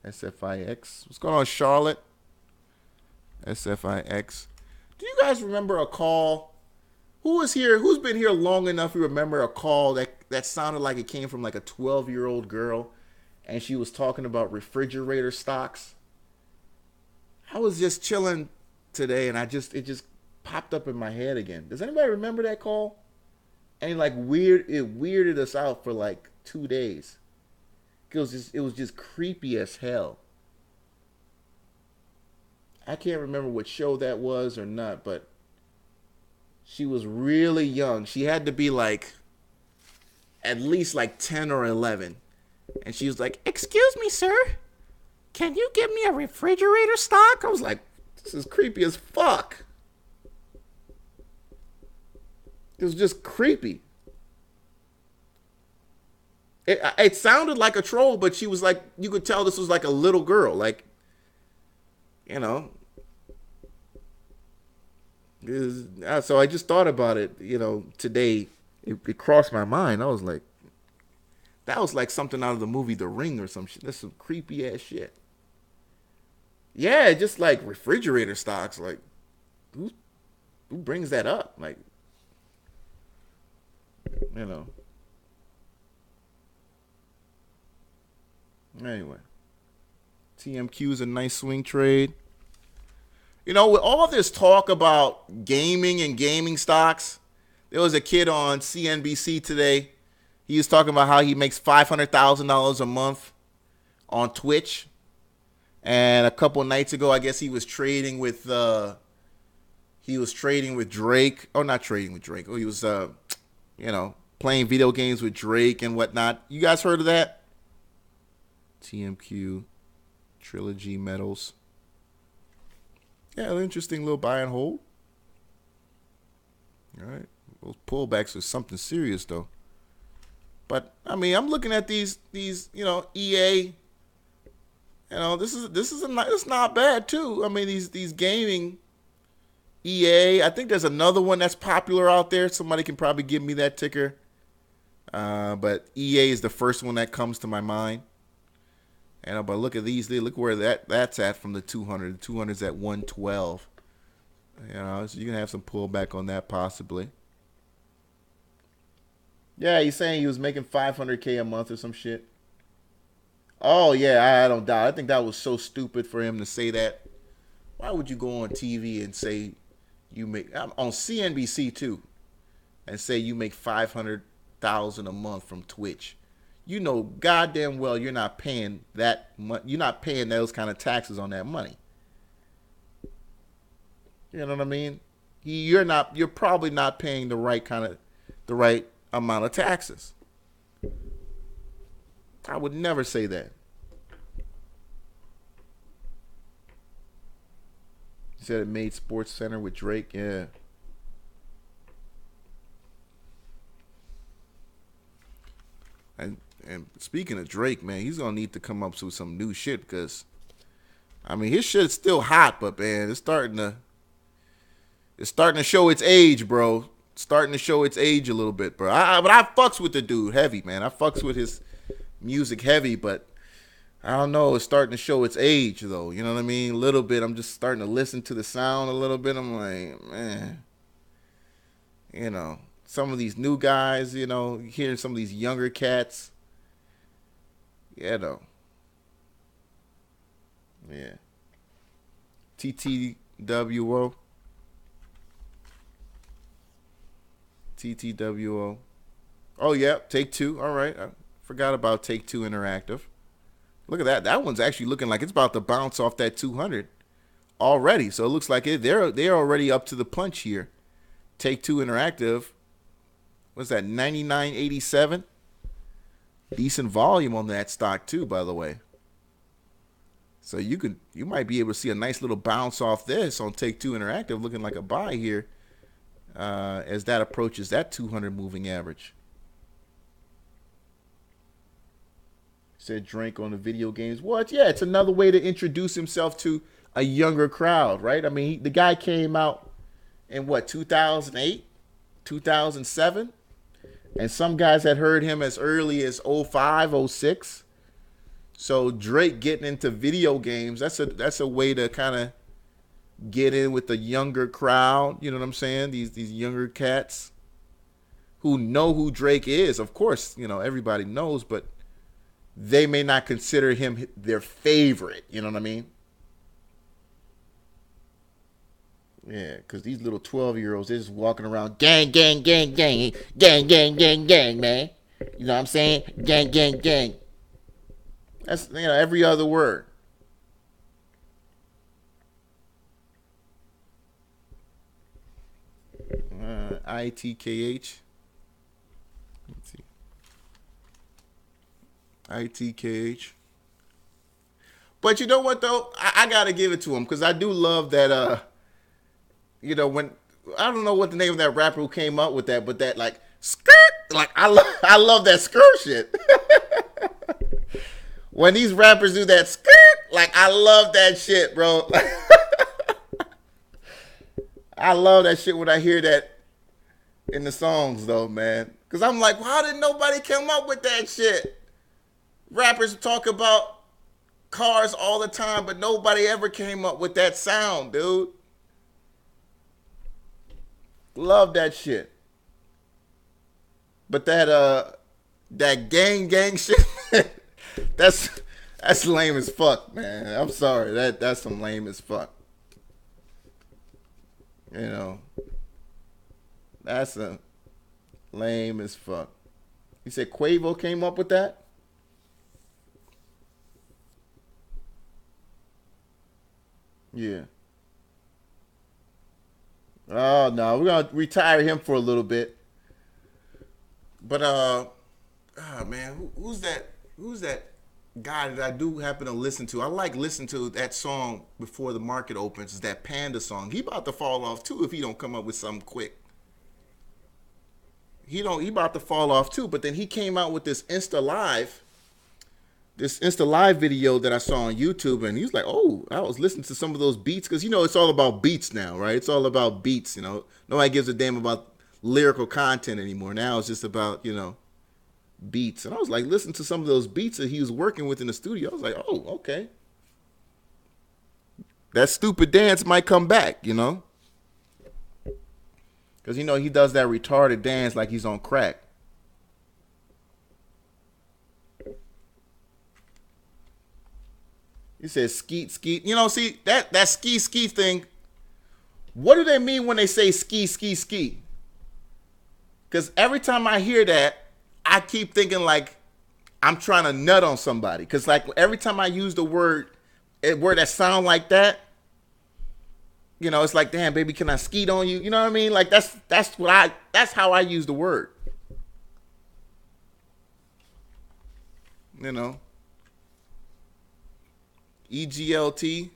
SFIX. What's going on, Charlotte? SFIX. Do you guys remember a call? Who was here? Who's been here long enough to remember a call that sounded like it came from like a 12-year-old girl, and she was talking about refrigerator stocks? I was just chilling today, and it just popped up in my head again. Does anybody remember that call? And it weirded us out for like 2 days. It was just creepy as hell. I can't remember what show that was or not, but she was really young. She had to be like at least like 10 or 11. And she was like, "Excuse me, sir. Can you give me a refrigerator stock?" I was like, this is creepy as fuck. It was just creepy. It sounded like a troll, but she was like, you could tell this was like a little girl. Like, so I just thought about it, today. It crossed my mind. I was like, that was like something out of the movie The Ring or some shit. That's some creepy ass shit. Yeah, just like refrigerator stocks. Like, who brings that up? Like, Anyway, TMQ is a nice swing trade. With all this talk about gaming and gaming stocks, there was a kid on CNBC today. He was talking about how he makes $500,000 a month on Twitch. And a couple nights ago, I guess he was trading with Drake. Oh, not trading with Drake. Oh, he was playing video games with Drake and whatnot. You guys heard of that? TMQ, Trilogy Metals. Yeah, an interesting little buy and hold. All right. Those pullbacks are something serious, though. But, I mean, I'm looking at these EA. This is not bad, too. I mean, these gaming EA. I think there's another one that's popular out there. Somebody can probably give me that ticker. But EA is the first one that comes to my mind. And but look at these. Look where that's at from the 200. The 200's at 112. You know, so you can have some pullback on that possibly. Yeah, he's saying he was making $500K a month or some shit. Oh yeah, I don't doubt. I think that was so stupid for him to say that. Why would you go on TV and say you make on CNBC too, and say you make $500,000 a month from Twitch? You know goddamn well you're not paying that much. You're not paying those kind of taxes on that money. You know what I mean? You're probably not paying the right amount of taxes. I would never say that. He said it made Sports Center with Drake. Yeah. And speaking of Drake, man, he's gonna need to come up with some new shit because, I mean, his shit's still hot, but man, it's starting to show its age, bro. It's starting to show its age a little bit, bro. But I fucks with the dude heavy, man. I fucks with his music heavy, but I don't know. It's starting to show its age, though. You know what I mean? A little bit. I'm just starting to listen to the sound a little bit. I'm like, man, you know, some of these new guys, you know, hearing some of these younger cats. Yeah, though. Yeah. TTWO. TTWO. Oh, yeah. Take Two. All right. I forgot about Take Two Interactive. Look at that. That one's actually looking like it's about to bounce off that 200 already. So it looks like they're already up to the punch here. Take Two Interactive. What's that? 99.87. Decent volume on that stock too, by the way. So you might be able to see a nice little bounce off this on Take Two Interactive, looking like a buy here as that approaches that 200 moving average. Said Drake on the video games. What? Yeah, it's another way to introduce himself to a younger crowd, right? I mean, the guy came out in what, 2008, 2007? And some guys had heard him as early as 05, 06. So Drake getting into video games, that's a way to kind of get in with the younger crowd. You know what I'm saying? These younger cats who know who Drake is. Of course, you know, everybody knows, but they may not consider him their favorite. You know what I mean? Yeah, because these little 12-year-olds, they're just walking around, gang, gang, gang, gang, gang, gang, gang, gang, man. You know what I'm saying? Gang, gang, gang. That's, you know, every other word. ITKH. Let's see. ITKH. But you know what, though? I got to give it to him because I do love that, you know, when I don't know what the name of that rapper who came up with that, but that like skirt, like I love that skirt shit. When these rappers do that skirt, like I love that shit, bro. I love that shit when I hear that in the songs, though, man. Cause I'm like, how did nobody come up with that shit? Rappers talk about cars all the time, but nobody ever came up with that sound, dude. Love that shit. But that gang shit, that's lame as fuck, man. I'm sorry. That's some lame as fuck. You know. That's a lame as fuck. You said Quavo came up with that? Yeah. Oh no, we're gonna retire him for a little bit. But oh man, who's that guy that I do happen to listen to? I like listening to that song before the market opens. Is that Panda song? He about to fall off too if he don't come up with something quick. He about to fall off too. But then he came out with this Insta Live video that I saw on YouTube, and he was like, oh, I was listening to some of those beats, because, you know, it's all about beats now, right? It's all about beats, you know. Nobody gives a damn about lyrical content anymore. Now it's just about, you know, beats. And I was like, listen to some of those beats that he was working with in the studio. I was like, oh, okay. That stupid dance might come back, you know? Because, you know, he does that retarded dance like he's on crack. He says skeet, skeet. You know, see, that ski, ski thing, what do they mean when they say ski, ski, ski? Because every time I hear that, I keep thinking like I'm trying to nut on somebody. Because like every time I use the word that sound like that, you know, it's like, damn, baby, can I skeet on you? You know what I mean? Like that's how I use the word. You know. EGLT.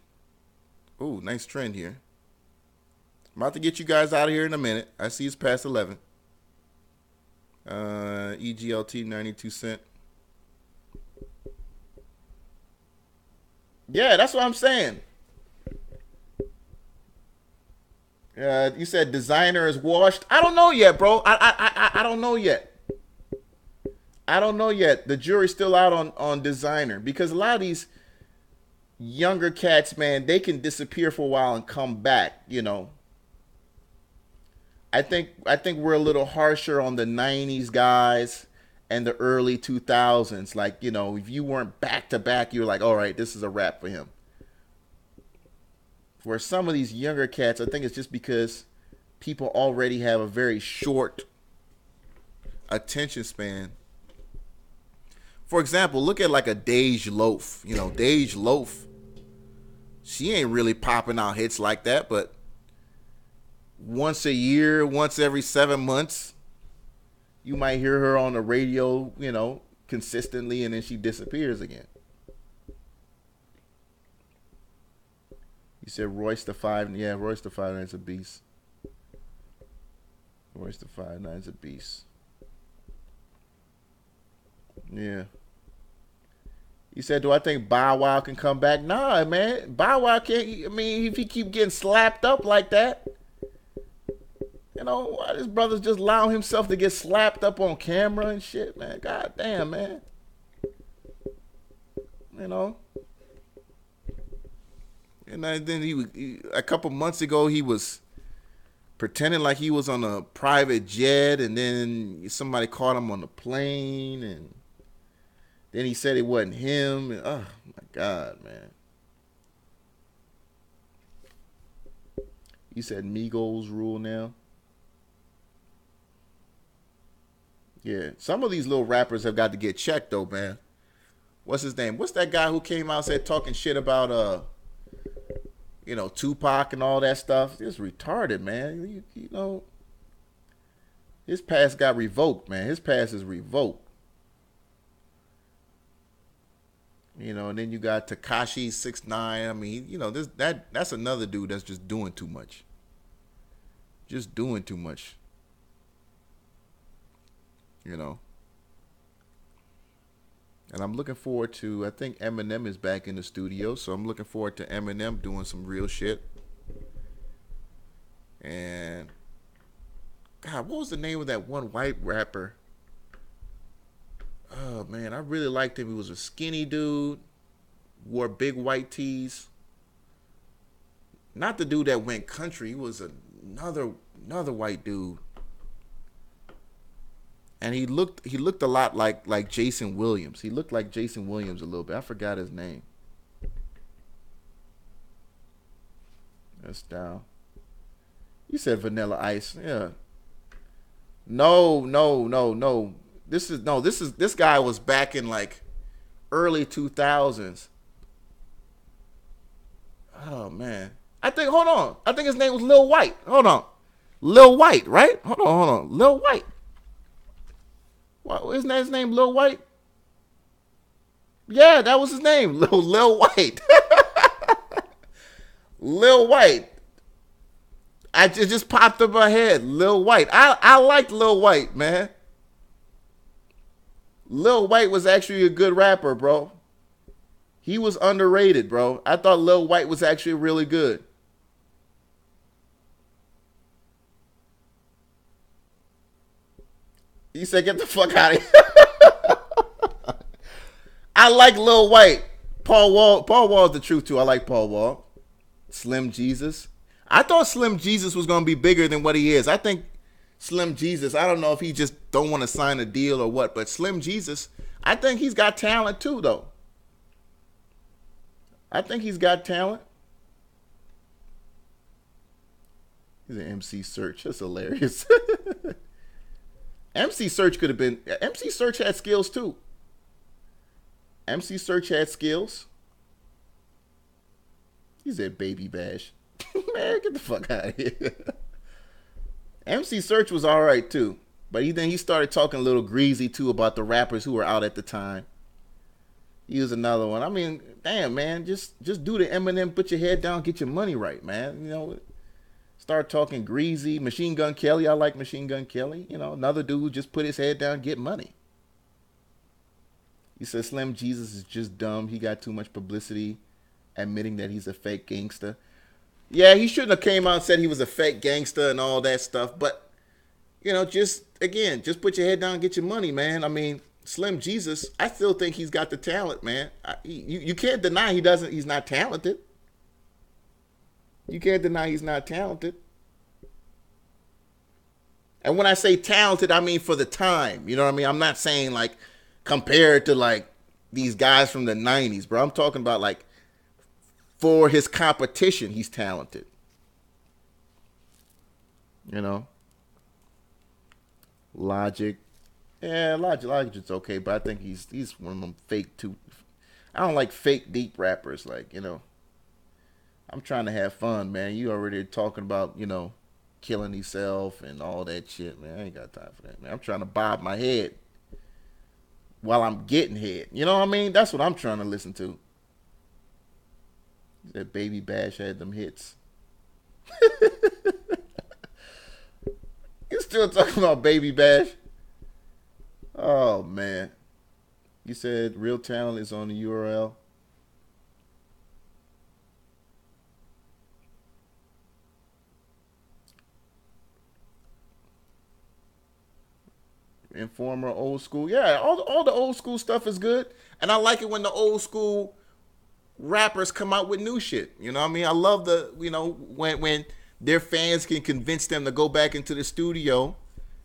Oh, nice trend here. I'm about to get you guys out of here in a minute. I see it's past 11. EGLT 92 cent. Yeah, that's what I'm saying. You said designer is washed. I don't know yet, bro. I don't know yet. I don't know yet. The jury's still out on designer, because a lot of these younger cats, man, they can disappear for a while and come back, you know. I think we're a little harsher on the 90s guys and the early 2000s. Like, you know, if you weren't back to back, you're like, all right, this is a wrap for him. For some of these younger cats, I think it's just because people already have a very short attention span. For example, look at like a Dej Loaf. You know, Dej Loaf, she ain't really popping out hits like that, but once a year, once every 7 months, you might hear her on the radio, you know, consistently, and then she disappears again. You said Royce the 5. Yeah, Royce the 5'9" is a beast. Royce the 5'9" is a beast. Yeah. You said, do I think Bow Wow can come back? Nah, man. Bow Wow can't. I mean, if he keep getting slapped up like that, you know, why this brother's just allowing himself to get slapped up on camera and shit, man. God damn, man. You know. And then a couple months ago, he was pretending like he was on a private jet, and then somebody caught him on the plane, and then he said it wasn't him. And, oh, my God, man. You said Migos rule now? Yeah, some of these little rappers have got to get checked, though, man. What's his name? What's that guy who came out and said talking shit about, you know, Tupac and all that stuff? It's retarded, man. You know, his pass got revoked, man. His pass is revoked. You know, and then you got Tekashi 6ix9ine. I mean, you know, that's another dude that's just doing too much. Just doing too much. You know. And I'm looking forward to, I think Eminem is back in the studio, so I'm looking forward to Eminem doing some real shit. And God, what was the name of that one white rapper? Oh man, I really liked him. He was a skinny dude, wore big white tees. Not the dude that went country. He was another white dude. And he looked a lot like Jason Williams. He looked like Jason Williams a little bit. I forgot his name. That's down. You said Vanilla Ice. Yeah. No. This guy was back in like early 2000s. Oh man. I think his name was Lil White. Hold on. Lil White, right? Hold on. Lil White. What, isn't that his name, Lil White? Yeah, that was his name, Lil White. Lil White. It just popped up my head, Lil White. I liked Lil White, man. Lil White was actually a good rapper, bro. He was underrated, bro. I thought Lil White was actually really good. You said, get the fuck out of here. I like Lil White. Paul Wall's the truth too. I like Paul Wall. Slim Jesus. I thought Slim Jesus was gonna be bigger than what he is. I think Slim Jesus, I don't know if he just don't want to sign a deal or what, but Slim Jesus, I think he's got talent too, though. I think he's got talent. He's an MC Search. That's hilarious. MC Search could have been. MC Search had skills too. MC Search had skills. He said Baby Bash. Man, get the fuck out of here. MC Search was all right too, but then he started talking a little greasy too about the rappers who were out at the time. He was another one. I mean, damn man, just do the Eminem, put your head down, get your money right, man. You know, start talking greasy. Machine Gun Kelly, I like Machine Gun Kelly. You know, another dude who just put his head down, get money. He said Slim Jesus is just dumb. He got too much publicity, admitting that he's a fake gangster. Yeah, he shouldn't have came out and said he was a fake gangster and all that stuff. But, you know, just put your head down and get your money, man. I mean, Slim Jesus, I still think he's got the talent, man. You can't deny he's not talented. You can't deny he's not talented. And when I say talented, I mean for the time. You know what I mean? I'm not saying like compared to like these guys from the 90s, bro. I'm talking about like for his competition, he's talented. You know? Logic. Yeah, Logic's okay, but I think he's one of them fake too. I don't like fake deep rappers, like, you know. I'm trying to have fun, man. You already talking about, you know, killing himself and all that shit, man. I ain't got time for that, man. I'm trying to bob my head while I'm getting head. You know what I mean? That's what I'm trying to listen to. That Baby Bash had them hits. You still talking about Baby Bash? Oh, man. You said real talent is on the URL. Informer, old school. Yeah, all the old school stuff is good. And I like it when the old school rappers come out with new shit. You know what I mean? I love the, you know, when their fans can convince them to go back into the studio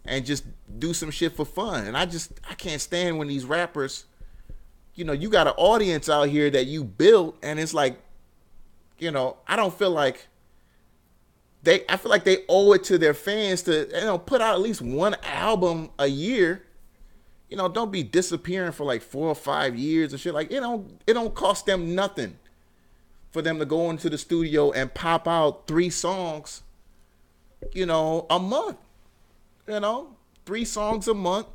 and just do some shit for fun. And I can't stand when these rappers, you know, you got an audience out here that you built, and it's like, you know, I feel like they owe it to their fans to, you know, put out at least one album a year. You know, don't be disappearing for like 4 or 5 years and shit. Like, it don't cost them nothing for them to go into the studio and pop out 3 songs, you know, a month. You know, 3 songs a month.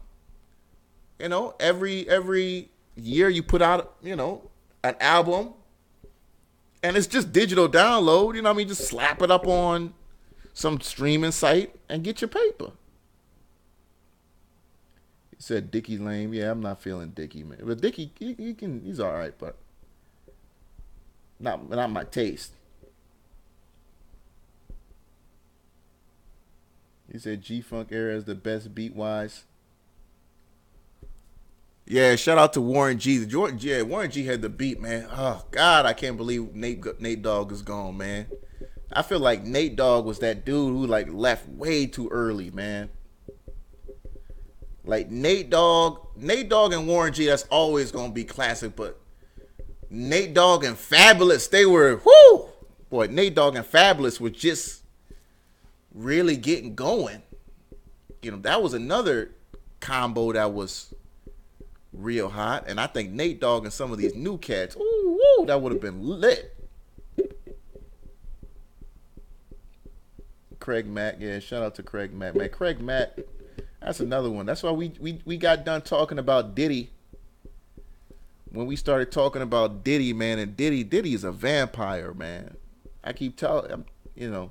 You know, every year you put out, you know, an album. And it's just digital download. You know what I mean? Just slap it up on some streaming site and get your paper. He said Dickie lame. Yeah, I'm not feeling Dickie, man. But Dickie, he's all right, but not my taste. He said G-Funk era is the best beat-wise. Yeah, shout out to Warren G. Warren G had the beat, man. Oh, God, I can't believe Nate Dogg is gone, man. I feel like Nate Dogg was that dude who, like, left way too early, man. Like, Nate Dogg and Warren G, that's always going to be classic, but Nate Dogg and Fabulous, they were, whoo! Boy, Nate Dogg and Fabulous were just really getting going. You know, that was another combo that was real hot, and I think Nate Dogg and some of these new cats, ooh, woo, that would have been lit. Craig Mack, yeah, shout out to Craig Mack, man. Craig Mack, that's another one. That's why we got done talking about Diddy. When we started talking about Diddy, man, and Diddy is a vampire, man. I keep telling, you know,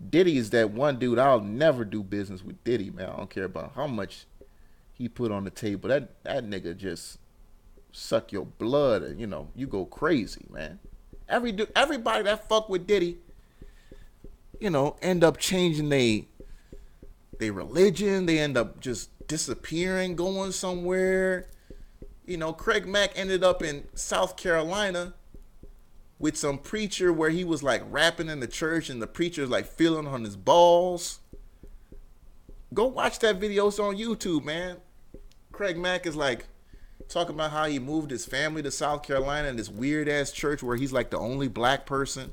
Diddy is that one dude. I'll never do business with Diddy, man. I don't care about how much he put on the table. That nigga just suck your blood, and you know, you go crazy, man. Everybody that fuck with Diddy, you know, end up changing they religion. They end up just disappearing, going somewhere. You know, Craig Mack ended up in South Carolina with some preacher where he was like rapping in the church and the preacher's like feeling on his balls. Go watch that video. It's on YouTube, man. Craig Mack is like talking about how he moved his family to South Carolina in this weird ass church where he's like the only black person.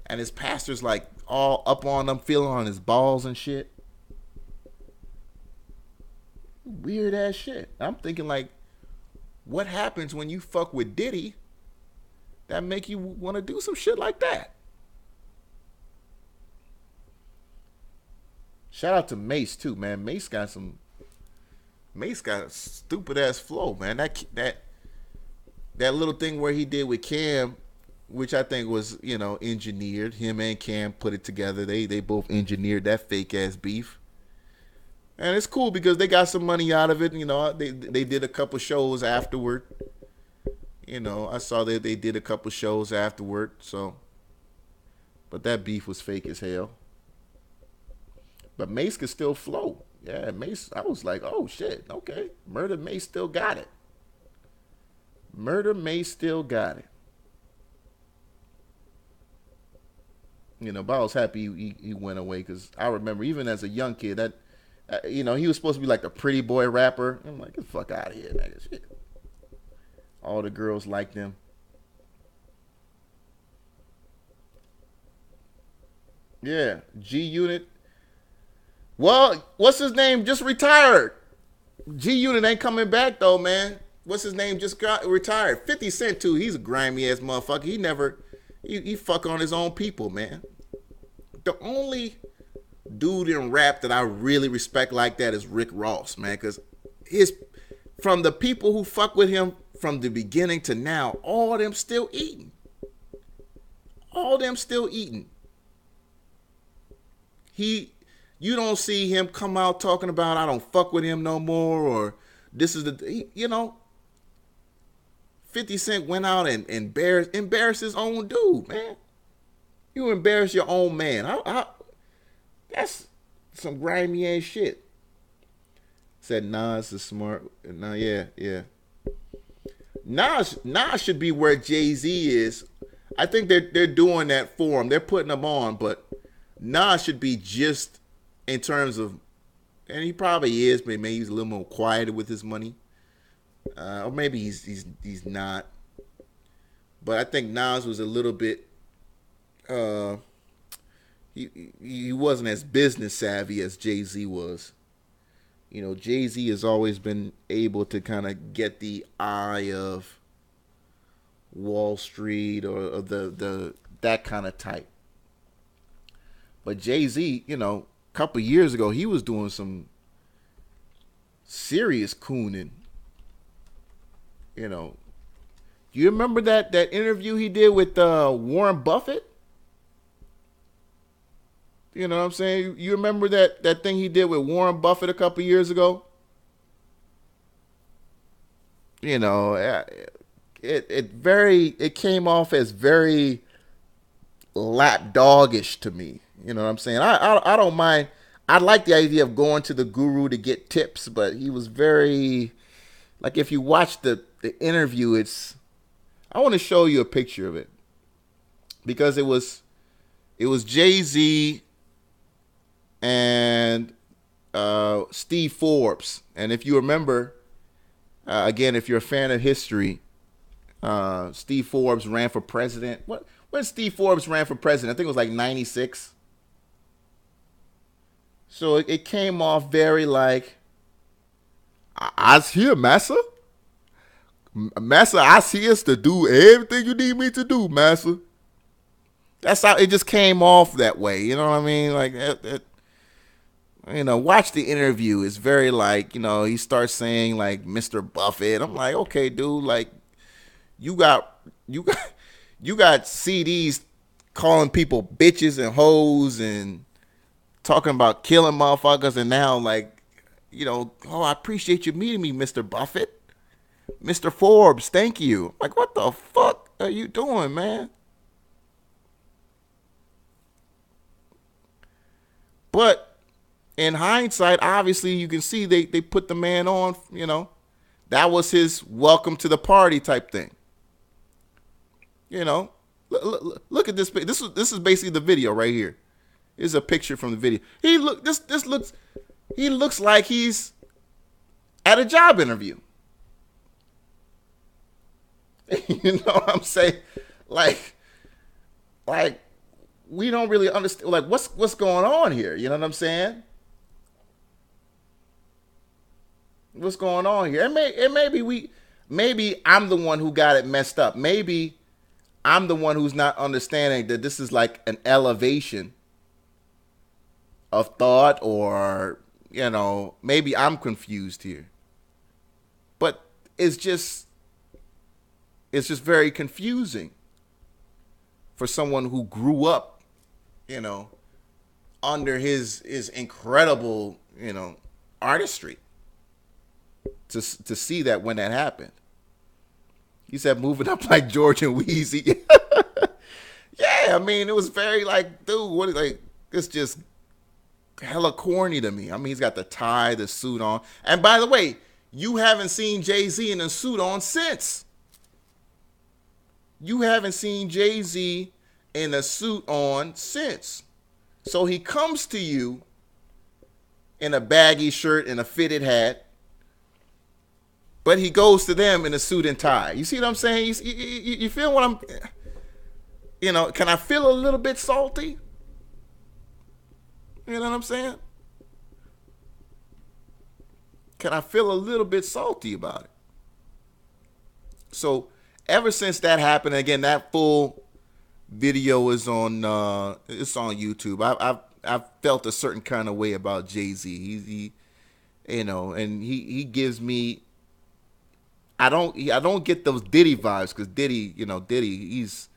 And his pastor's like all up on him, feeling on his balls and shit. Weird ass shit. I'm thinking like, what happens when you fuck with Diddy that make you want to do some shit like that? Shout out to Mace too, man. Mace got a stupid ass flow, man. That little thing where he did with Cam, which I think was, you know, engineered. Him and Cam put it together. They both engineered that fake ass beef. And it's cool because they got some money out of it. You know, they did a couple shows afterward. You know, I saw that they did a couple shows afterward. So, but that beef was fake as hell. But Mace could still flow. Yeah, Mace, I was like, oh shit, okay. Murder Mace still got it. Murder Mace still got it. You know, but I was happy he went away because I remember even as a young kid that, you know, he was supposed to be like the pretty boy rapper. I'm like, get the fuck out of here, nigga. Shit. All the girls liked him. Yeah, G Unit. Well, what's his name? Just retired. G Unit ain't coming back though, man. What's his name? Just got retired. 50 Cent too. He's a grimy ass motherfucker. He fuck on his own people, man. The only dude in rap that I really respect like that is Rick Ross, man, because from the people who fuck with him from the beginning to now, all of them still eating. All of them still eating. You don't see him come out talking about I don't fuck with him no more, or this is you know, 50 Cent went out and embarrassed his own dude, man. You embarrass your own man. That's some grimy ass shit. Said Nas is smart. Nah, yeah. Nas should be where Jay-Z is. I think they're doing that for him. They're putting him on, but Nas should be just in terms of, and he probably is, but maybe he's a little more quieter with his money. Or maybe he's not. But I think Nas was a little bit he wasn't as business savvy as Jay-Z was. You know, Jay-Z has always been able to kind of get the eye of Wall Street or the that kind of type. But Jay-Z, you know, a couple years ago, he was doing some serious cooning. You know, do you remember that interview he did with Warren Buffett? You know what I'm saying? You remember that thing he did with Warren Buffett a couple years ago? You know, it came off as very lapdoggish to me. You know what I'm saying? I don't mind. I like the idea of going to the guru to get tips, but he was very, like, if you watch the interview, I want to show you a picture of it because it was Jay-Z and Steve Forbes. And if you remember, again, if you're a fan of history, Steve Forbes ran for president. When Steve Forbes ran for president, I think it was like 96. So it came off very like, I's here, massa. Massa, I's here to do everything you need me to do, massa. That's how it just came off that way. You know what I mean? Like, you know, watch the interview. It's very like, you know, he starts saying like Mr. Buffett. I'm like, okay, dude, like you got CDs calling people bitches and hoes and talking about killing motherfuckers, and now like, you know, oh, I appreciate you meeting me, Mr. Buffett. Mr. Forbes, thank you. Like, what the fuck are you doing, man? But in hindsight, obviously, you can see they put the man on, you know. That was his welcome to the party type thing. You know, look at this. This is basically the video right here. Here's a picture from the video. He looks like he's at a job interview. You know what I'm saying? Like we don't really understand. Like what's going on here? You know what I'm saying? What's going on here? Maybe I'm the one who got it messed up. Maybe I'm the one who's not understanding that this is like an elevation of thought, or, you know, maybe I'm confused here. But it's just very confusing for someone who grew up, you know, under his incredible, you know, artistry. To see that when that happened. He said moving up like George and Wheezy. Yeah, I mean, it was very like, dude, what is like, it's just hella corny to me. I mean, he's got the tie, the suit on. And by the way, you haven't seen Jay-Z in a suit on since. You haven't seen Jay-Z in a suit on since. So he comes to you in a baggy shirt and a fitted hat. But he goes to them in a suit and tie. You see what I'm saying? You feel what I'm, you know, can I feel a little bit salty? You know what I'm saying? Can I feel a little bit salty about it? So ever since that happened, again, that full video is on, it's on YouTube. I've felt a certain kind of way about Jay-Z. He you know, and he gives me, I don't get those Diddy vibes, because Diddy is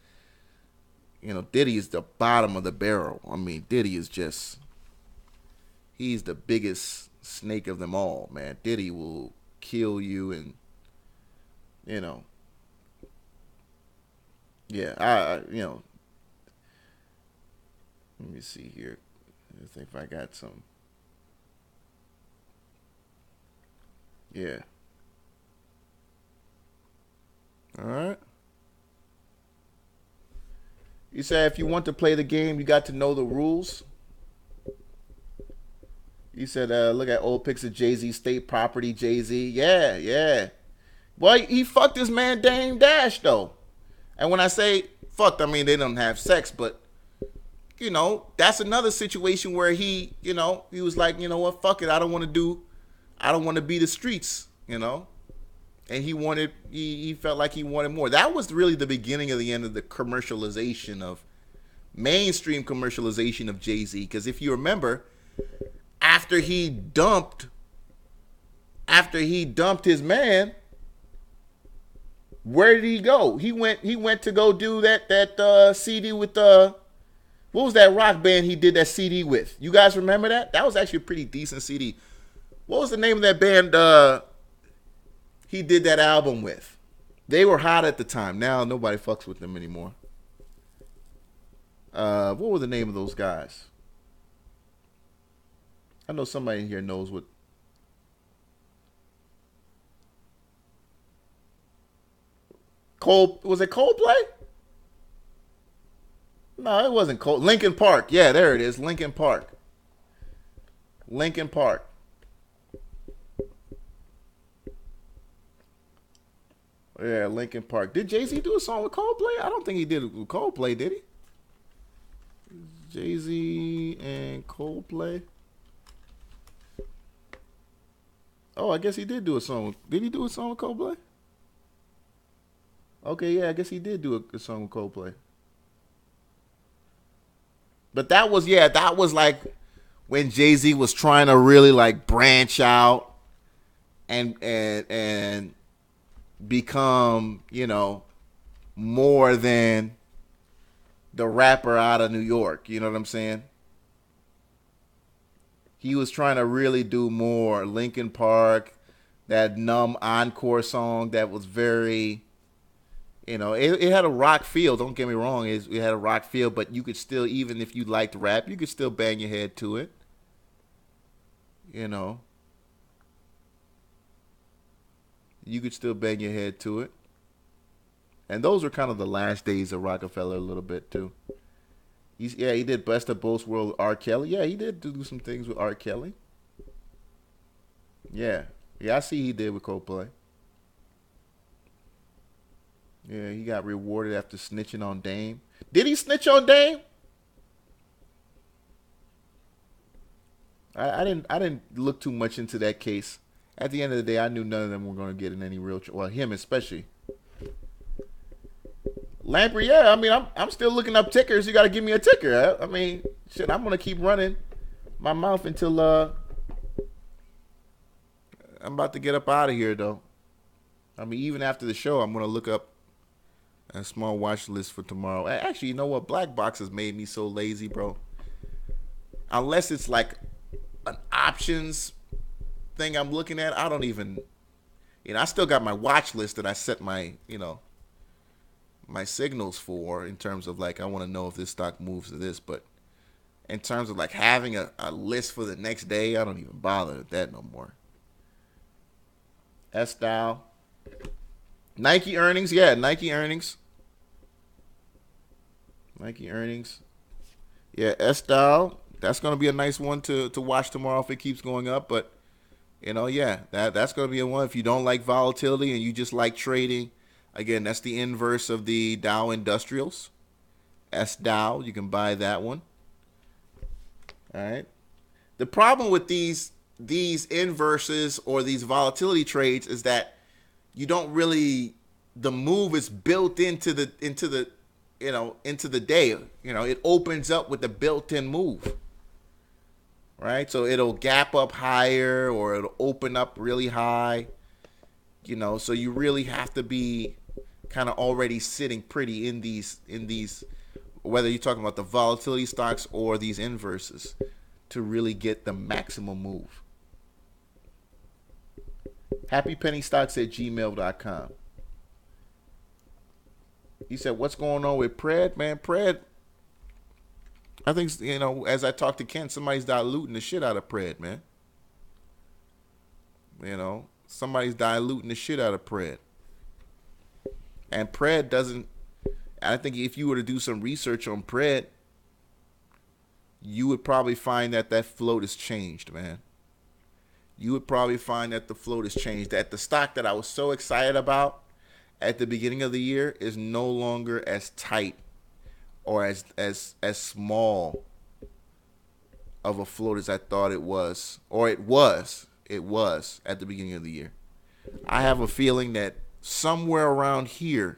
the bottom of the barrel. I mean, Diddy is just, he's the biggest snake of them all, man. Diddy will kill you, and, you know, yeah, let me see here. I think if I got some, yeah. All right. He said, if you want to play the game, you got to know the rules. He said, look at old pics of Jay-Z, state property, Jay-Z. Yeah. Boy, he fucked his man Dame Dash, though. And when I say fucked, I mean they don't have sex, but, you know, that's another situation where he was like, you know what, fuck it, I don't want to be the streets, you know. And he felt like he wanted more. That was really the beginning of the end of the mainstream commercialization of Jay-Z. Because if you remember, after he dumped his man, where did he go? He went to go do that CD with what was that rock band he did that CD with? You guys remember that? That was actually a pretty decent CD. What was the name of that band? He did that album with. They were hot at the time. Now nobody fucks with them anymore. What was the name of those guys? I know somebody in here knows what. Was it Coldplay? No, it wasn't Cold. Linkin Park. Yeah, there it is. Linkin Park. Yeah, Linkin Park. Did Jay-Z do a song with Coldplay? I don't think he did it with Coldplay, did he? Jay-Z and Coldplay. Oh, I guess he did do a song. Did he do a song with Coldplay? Okay, yeah, I guess he did do a song with Coldplay. But that was like when Jay-Z was trying to really like branch out and become, you know, more than the rapper out of New York. You know what I'm saying? He was trying to really do more. Linkin Park, that Numb Encore song that was very, you know, it had a rock feel. Don't get me wrong. It had a rock feel, but you could still, even if you liked rap, you could still bang your head to it. You know. You could still bang your head to it. And those were kind of the last days of Rockefeller a little bit too. He did Best of Both Worlds with R. Kelly. Yeah, he did do some things with R. Kelly. Yeah, I see he did with Coldplay. Yeah, he got rewarded after snitching on Dame. Did he snitch on Dame? I didn't look too much into that case. At the end of the day, I knew none of them were going to get in any real trouble. Well, him especially. Lamprey, yeah. I mean, I'm still looking up tickers. You got to give me a ticker. I mean, shit. I'm going to keep running my mouth until I'm about to get up out of here, though. I mean, even after the show, I'm going to look up a small watch list for tomorrow. Actually, you know what? Black Box has made me so lazy, bro. Unless it's like an options thing I'm looking at, I don't even, I still got my watch list that I set my, my signals for in terms of like, I want to know if this stock moves to this, but in terms of like having a list for the next day, I don't even bother with that no more. S-Style. Nike earnings, yeah, Nike earnings. Yeah, S-Style. That's going to be a nice one to watch tomorrow if it keeps going up. But, yeah, that's going to be a one. If you don't like volatility and you just like trading, again, that's the inverse of the Dow Industrials. S-Dow, you can buy that one. All right. The problem with these inverses or these volatility trades is that you don't really, the move is built into the day. It opens up with the built-in move. Right? So it'll gap up higher or it'll open up really high. So you really have to be kind of already sitting pretty in these, whether you're talking about the volatility stocks or these inverses, to really get the maximum move. HappyPennyStocks@gmail.com. He said, what's going on with Pred? Man, Pred, I think, as I talked to Ken, somebody's diluting the shit out of Pred, man. Somebody's diluting the shit out of Pred. And Pred doesn't, I think if you were to do some research on Pred, you would probably find that float has changed, man. You would probably find that the float has changed. That the stock that I was so excited about at the beginning of the year is no longer as tight or as small of a float as I thought it was. Or it was at the beginning of the year. I have a feeling that somewhere around here,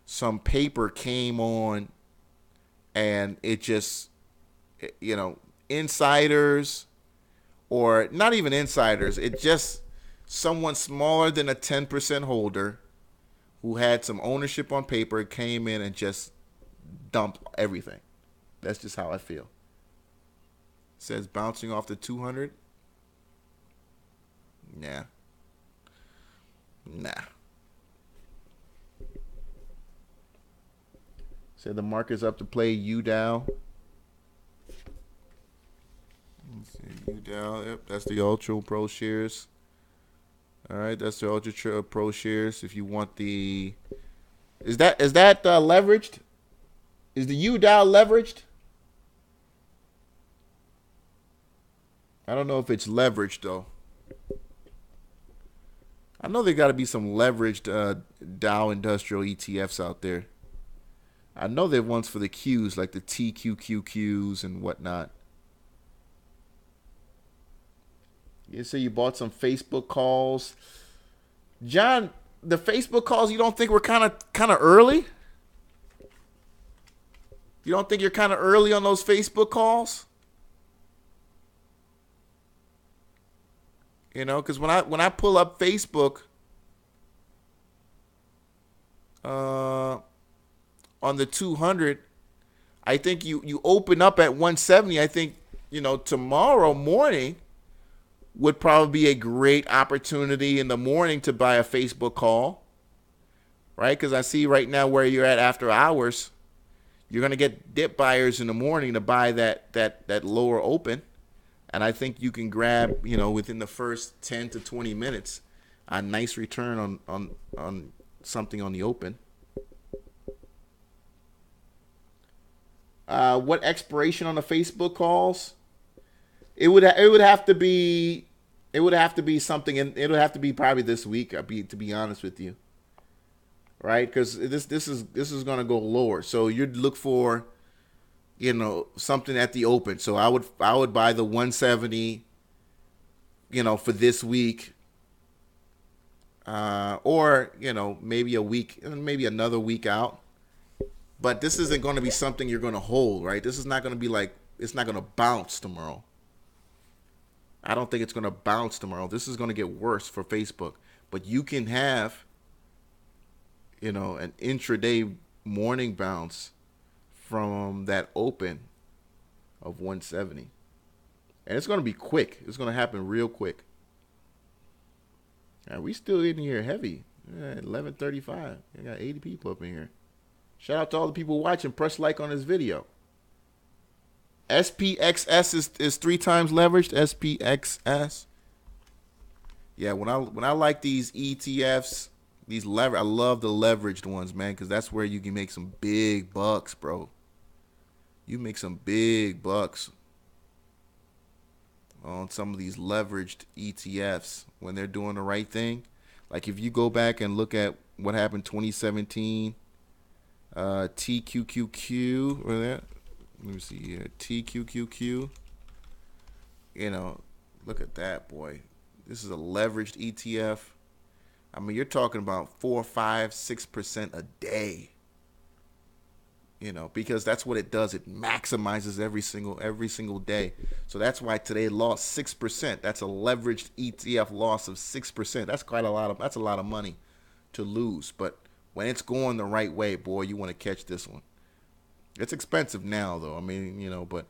some paper came on and it just, insiders, or not even insiders, it just someone smaller than a 10% holder who had some ownership on paper came in and just dumped everything. That's just how I feel. It says bouncing off the 200. Nah. Said the market's up to play UDOW. UDOW, yep, that's the Ultra Pro shares. All right, that's the Ultra Pro shares. If you want the, is that leveraged? Is the UDOW leveraged? I don't know if it's leveraged though. I know there got to be some leveraged Dow Industrial ETFs out there. I know there are ones for the Qs, like the TQQQs and whatnot. You say you bought some Facebook calls. John, the Facebook calls, you don't think we're kind of early? You don't think you're kind of early on those Facebook calls? Because when I pull up Facebook on the 200, I think you open up at 170. I think, tomorrow morning would probably be a great opportunity in the morning to buy a Facebook call, right? Because I see right now where you're at after hours, you're going to get dip buyers in the morning to buy that lower open. And I think you can grab, within the first 10 to 20 minutes, a nice return on something on the open. What expiration on the Facebook calls? It would have to be something, and it would have to be probably this week. To be honest with you, right? Because this is gonna go lower. So you'd look for, something at the open. So I would buy the 170, for this week, or maybe a week, maybe another week out. But this isn't going to be something you're going to hold, right? This is not going to be like, it's not going to bounce tomorrow. I don't think it's going to bounce tomorrow. This is going to get worse for Facebook. But you can have, an intraday morning bounce from that open of 170. And it's going to be quick. It's going to happen real quick. And we still in here heavy. 11:35. I got 80 people up in here. Shout out to all the people watching. Press like on this video. SPXS is 3 times leveraged. SPXS. Yeah, when I like these ETFs, I love the leveraged ones, man, because that's where you can make some big bucks, bro. You make some big bucks on some of these leveraged ETFs when they're doing the right thing. Like if you go back and look at what happened 2017. TQQQ, let me see here. TQQQ. Look at that, boy. This is a leveraged ETF. I mean, you're talking about 4, 5, 6% a day. Because that's what it does. It maximizes every single day. So that's why today it lost 6%. That's a leveraged ETF loss of 6%. That's that's a lot of money to lose, but when it's going the right way, boy, you want to catch this one. It's expensive now, though. I mean, but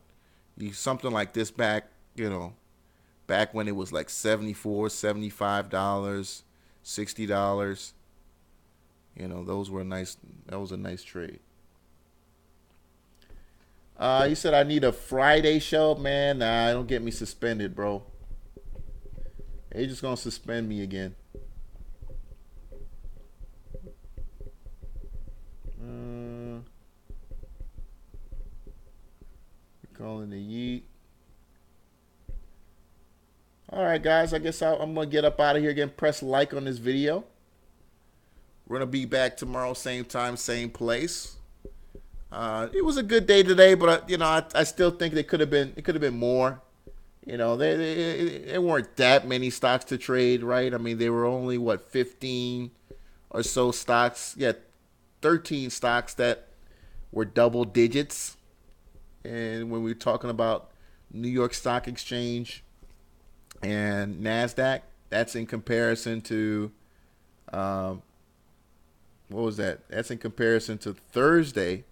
something like this back when it was like $74, $75, $60, that was a nice trade. You said I need a Friday show, man. Nah, don't get me suspended, bro. They just gonna suspend me again. Calling the yeet. All right, guys. I guess I'm going to get up out of here again. Press like on this video. We're going to be back tomorrow, same time, same place. It was a good day today, but I still think it could have been more. There weren't that many stocks to trade, right? I mean, they were only 15 or so stocks. Yeah, 13 stocks that were double digits. And when we're talking about New York Stock Exchange and NASDAQ, that's in comparison to, what was that? That's in comparison to Thursday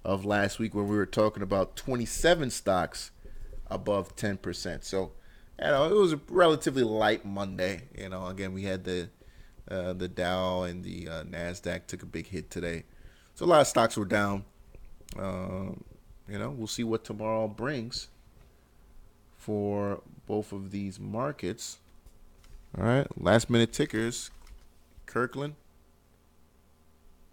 of last week where we were talking about 27 stocks above 10%. So, it was a relatively light Monday. Again, we had the Dow and the NASDAQ took a big hit today. So a lot of stocks were down. We'll see what tomorrow brings for both of these markets. All right, last minute tickers. Kirkland.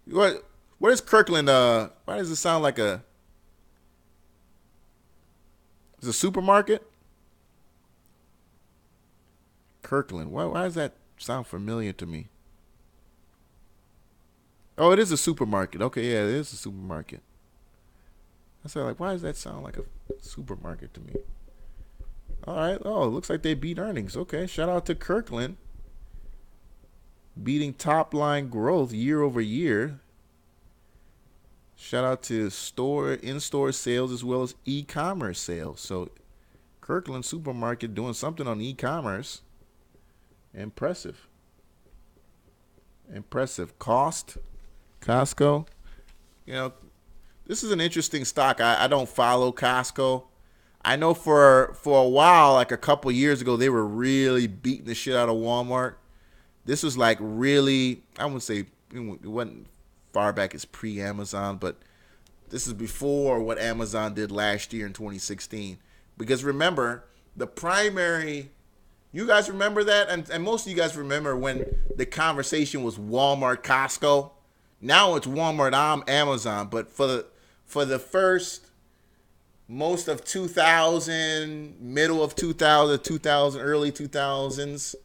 What is Kirkland? Why does it sound like it's a supermarket? Kirkland. Why does that sound familiar to me? Oh, it is a supermarket. Okay, yeah, it is a supermarket. I said, why does that sound like a supermarket to me? All right. Oh, it looks like they beat earnings. Okay. Shout out to Kirkland. Beating top line growth year over year. Shout out to in-store sales as well as e-commerce sales. So Kirkland Supermarket doing something on e-commerce. Impressive. Costco. This is an interesting stock. I don't follow Costco. I know for a while, like a couple years ago, they were really beating the shit out of Walmart. This was like really, I wouldn't say it wasn't far back as pre-Amazon, but this is before what Amazon did last year in 2016. Because remember, the primary You guys remember that? And most of you guys remember when the conversation was Walmart, Costco. Now it's Walmart, Amazon. But for the first, most of 2000, middle of 2000, early 2000s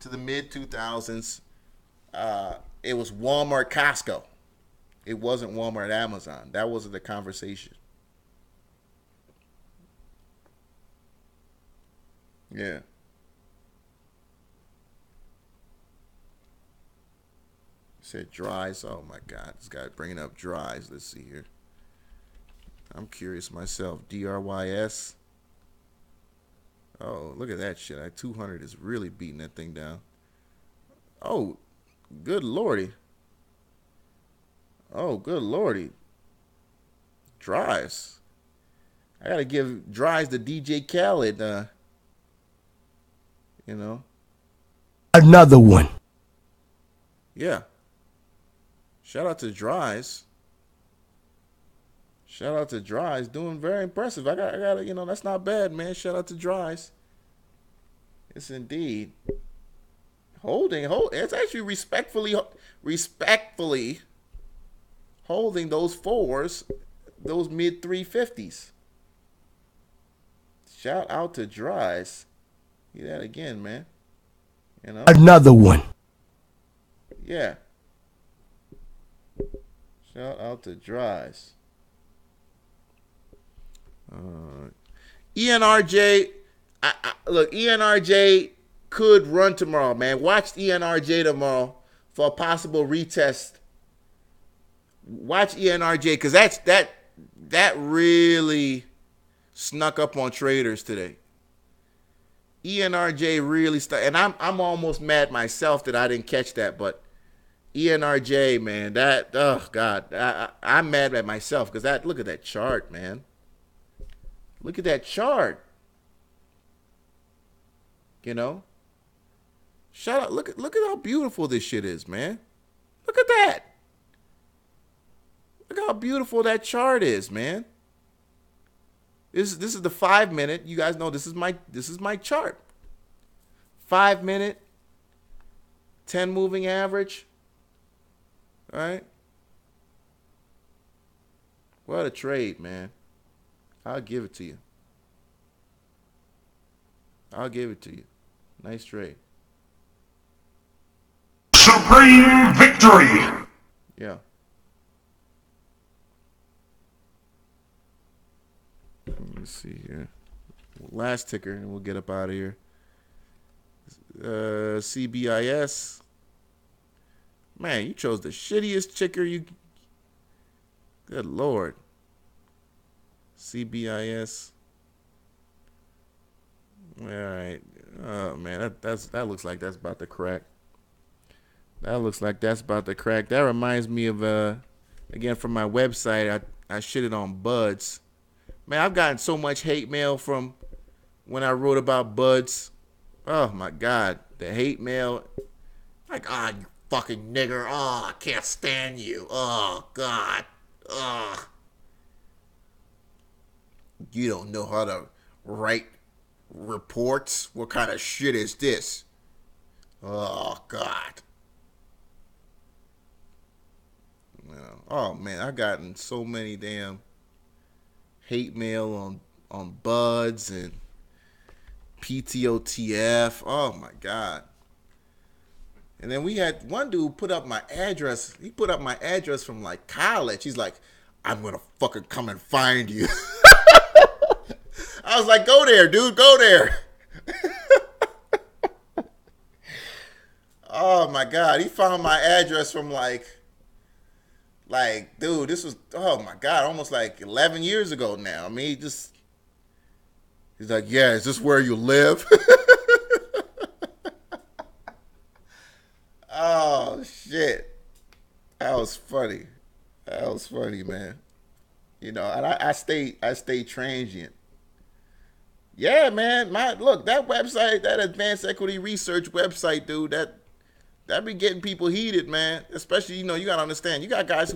to the mid 2000s, it was Walmart, Costco. It wasn't Walmart, Amazon. That wasn't the conversation. Yeah. Said dries. Oh my God, this guy bringing up dries. Let's see here. I'm curious myself. DRYS. Oh, look at that shit. 200 is really beating that thing down. Oh, good lordy. Oh, good lordy. Dries. I gotta give dries to DJ Khaled. You know. Another one. Yeah. Shout out to Dries. Shout out to Dries. Doing very impressive. I got you know, that's not bad, man. Shout out to Dries. Yes, indeed. It's actually respectfully holding those fours, those mid 350s. Shout out to Dries. Hear that again, man. You know? Another one. Yeah. Shout out to Dries. ENRJ, look, ENRJ could run tomorrow, man. Watch ENRJ tomorrow for a possible retest. Watch ENRJ because that really snuck up on traders today. ENRJ really and I'm almost mad myself that I didn't catch that, but ENRJ, man, that, oh God, I'm mad at myself because look at that chart, man. Look at that chart. You know? Shout out, look at how beautiful this shit is, man. Look at that. Look how beautiful that chart is, man. This is the 5 minute. You guys know this is my chart. 5 minute, 10 moving average. All right. What a trade, man. I'll give it to you. I'll give it to you. Nice trade. Supreme victory! Yeah. Let me see here. Last ticker, and we'll get up out of here. CBIS. Man, you chose the shittiest ticker you... Good Lord. CBIS. All right. Oh, man, that looks like that's about to crack. That looks like that's about to crack. That reminds me of, again, from my website, I shitted on Buds. Man, I've gotten so much hate mail from when I wrote about Buds. Oh, my God. The hate mail. Like, you fucking nigger. Oh, I can't stand you. Oh, God. Oh. You don't know how to write reports? What kind of shit is this? Oh, God. Oh, man, I've gotten so many damn hate mail on Buds and PTOTF. Oh, my God. And then we had one dude put up my address. He put up my address from, like, college. He's like, I'm going to fucking come and find you. I was like, go there, dude. Go there. Oh, my God. He found my address from, like, dude, this was, oh, my God, almost like 11 years ago now. I mean, he's like, yeah, is this where you live? Oh, shit. That was funny. That was funny, man. You know, and I stay transient. Yeah, man. Look, that website, that advanced equity research website, dude, that be getting people heated, man. Especially, you know, you gotta understand, you got guys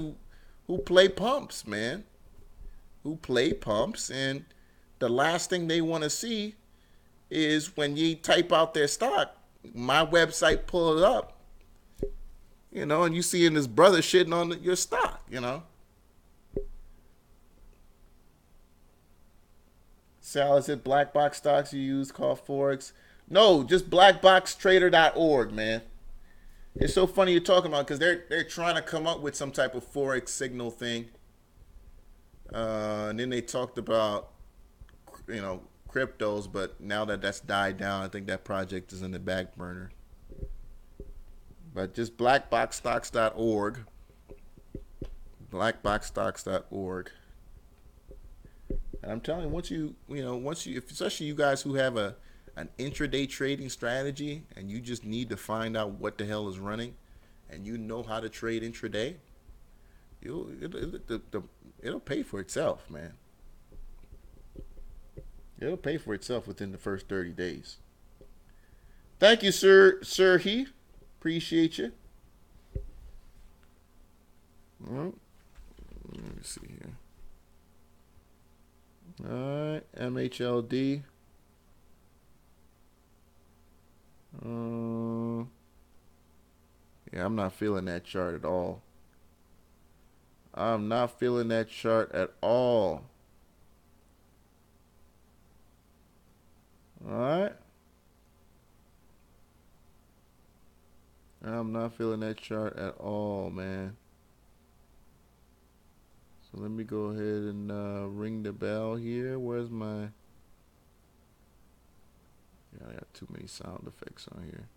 who play pumps, man. Who play pumps, and the last thing they want to see is when you type out their stock, my website pull it up, you know, and you seeing this brother shitting on your stock, you know. Sal, is it black box stocks you use called Forex? No, just blackboxtrader.org, man. It's so funny you're talking about because they're trying to come up with some type of Forex signal thing. And then they talked about, you know, cryptos, but now that that's died down, I think that project is in the back burner. But just blackboxstocks.org. Blackboxstocks.org. And I'm telling you, once you, especially you guys who have an intraday trading strategy and you just need to find out what the hell is running and you know how to trade intraday, it'll pay for itself, man. It'll pay for itself within the first 30 days. Thank you, Sir He. Appreciate you. Well, let me see here. All right, MHLD. Yeah, I'm not feeling that chart at all. I'm not feeling that chart at all. All right. I'm not feeling that chart at all, man. So let me go ahead and ring the bell here. Where's my... Yeah, I got too many sound effects on here.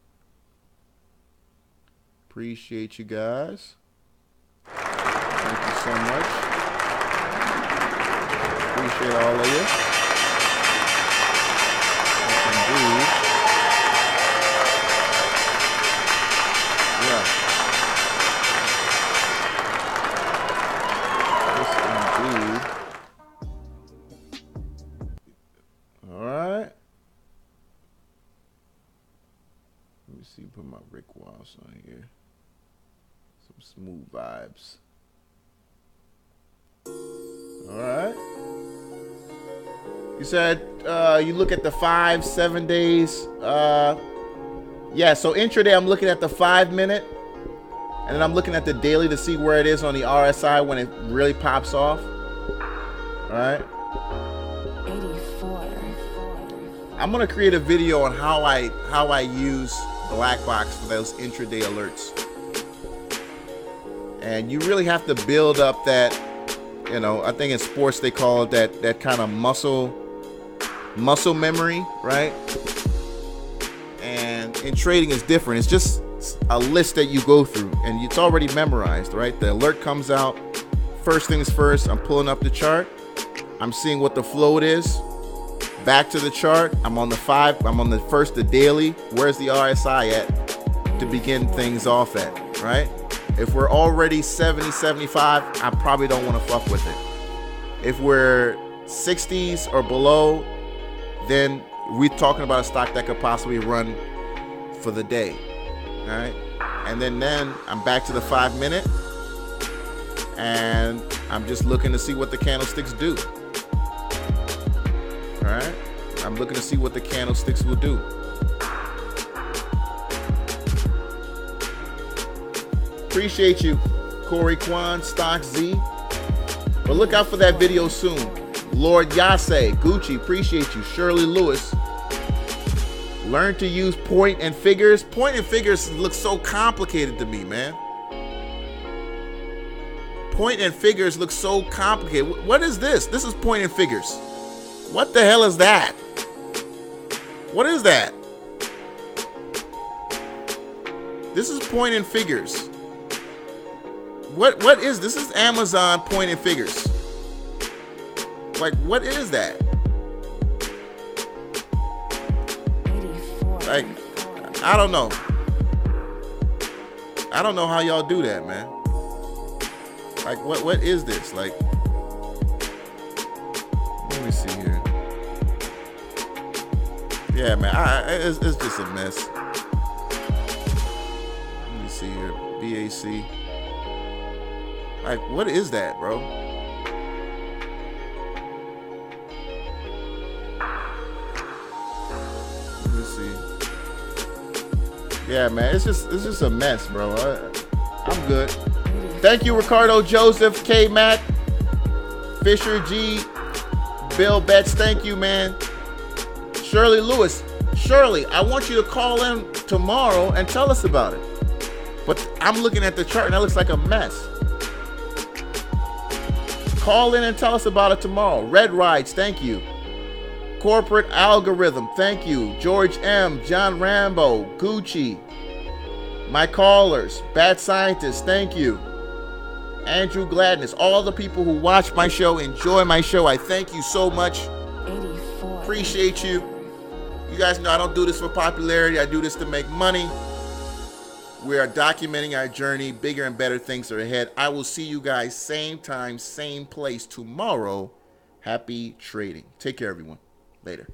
Appreciate you guys. Thank you so much. Appreciate all of you. Yes, indeed. Yeah. Yes, indeed. All right. Let me see. Put my Rick Wallace on here. Some smooth vibes. All right. You said you look at the 5-7 days. Yeah, so intraday I'm looking at the 5 minute, and then I'm looking at the daily to see where it is on the RSI when it really pops off. All right. 84. I'm gonna create a video on how I use Black Box for those intraday alerts. And you really have to build up that, you know, I think in sports they call it that kind of muscle memory, right? And in trading it's different. It's just a list that you go through and it's already memorized, right? The alert comes out. First things first, I'm pulling up the chart. I'm seeing what the float is. Back to the chart. I'm on the the daily. Where's the RSI at to begin things off at, right? If we're already 70, 75, I probably don't want to fuck with it. If we're 60s or below, then we're talking about a stock that could possibly run for the day. All right. And then I'm back to the 5 minute and I'm just looking to see what the candlesticks do. All right. I'm looking to see what the candlesticks will do. Appreciate you, Corey Kwan, Stock Z. But look out for that video soon. Lord Yase, Gucci, appreciate you. Shirley Lewis. Learn to use point and figures. Point and figures look so complicated to me, man. Point and figures look so complicated. What is this? This is point and figures. What the hell is that? What is that? This is point and figures. What is this? This is Amazon point and figures. Like, what is that? 84. Like, I don't know. I don't know how y'all do that, man. Like, what is this? Like, let me see here. Yeah, man, it's just a mess. Let me see here. BAC. Like, what is that, bro? see. Yeah, man, it's just a mess, bro. I'm good. Thank you, Ricardo, Joseph, K. Matt, Fisher G, Bill Betts. Thank you, man. Shirley Lewis. Shirley, I want you to call in tomorrow and tell us about it. But I'm looking at the chart and that looks like a mess. Call in and tell us about it tomorrow. Red Rides, thank you. Corporate Algorithm, thank you. George M, John Rambo, Gucci. My callers, Bad Scientist, thank you. Andrew Gladness, all the people who watch my show, enjoy my show, I thank you so much. 84. Appreciate you. You guys know I don't do this for popularity. I do this to make money. We are documenting our journey. Bigger and better things are ahead. I will see you guys same time, same place tomorrow. Happy trading. Take care, everyone. Later.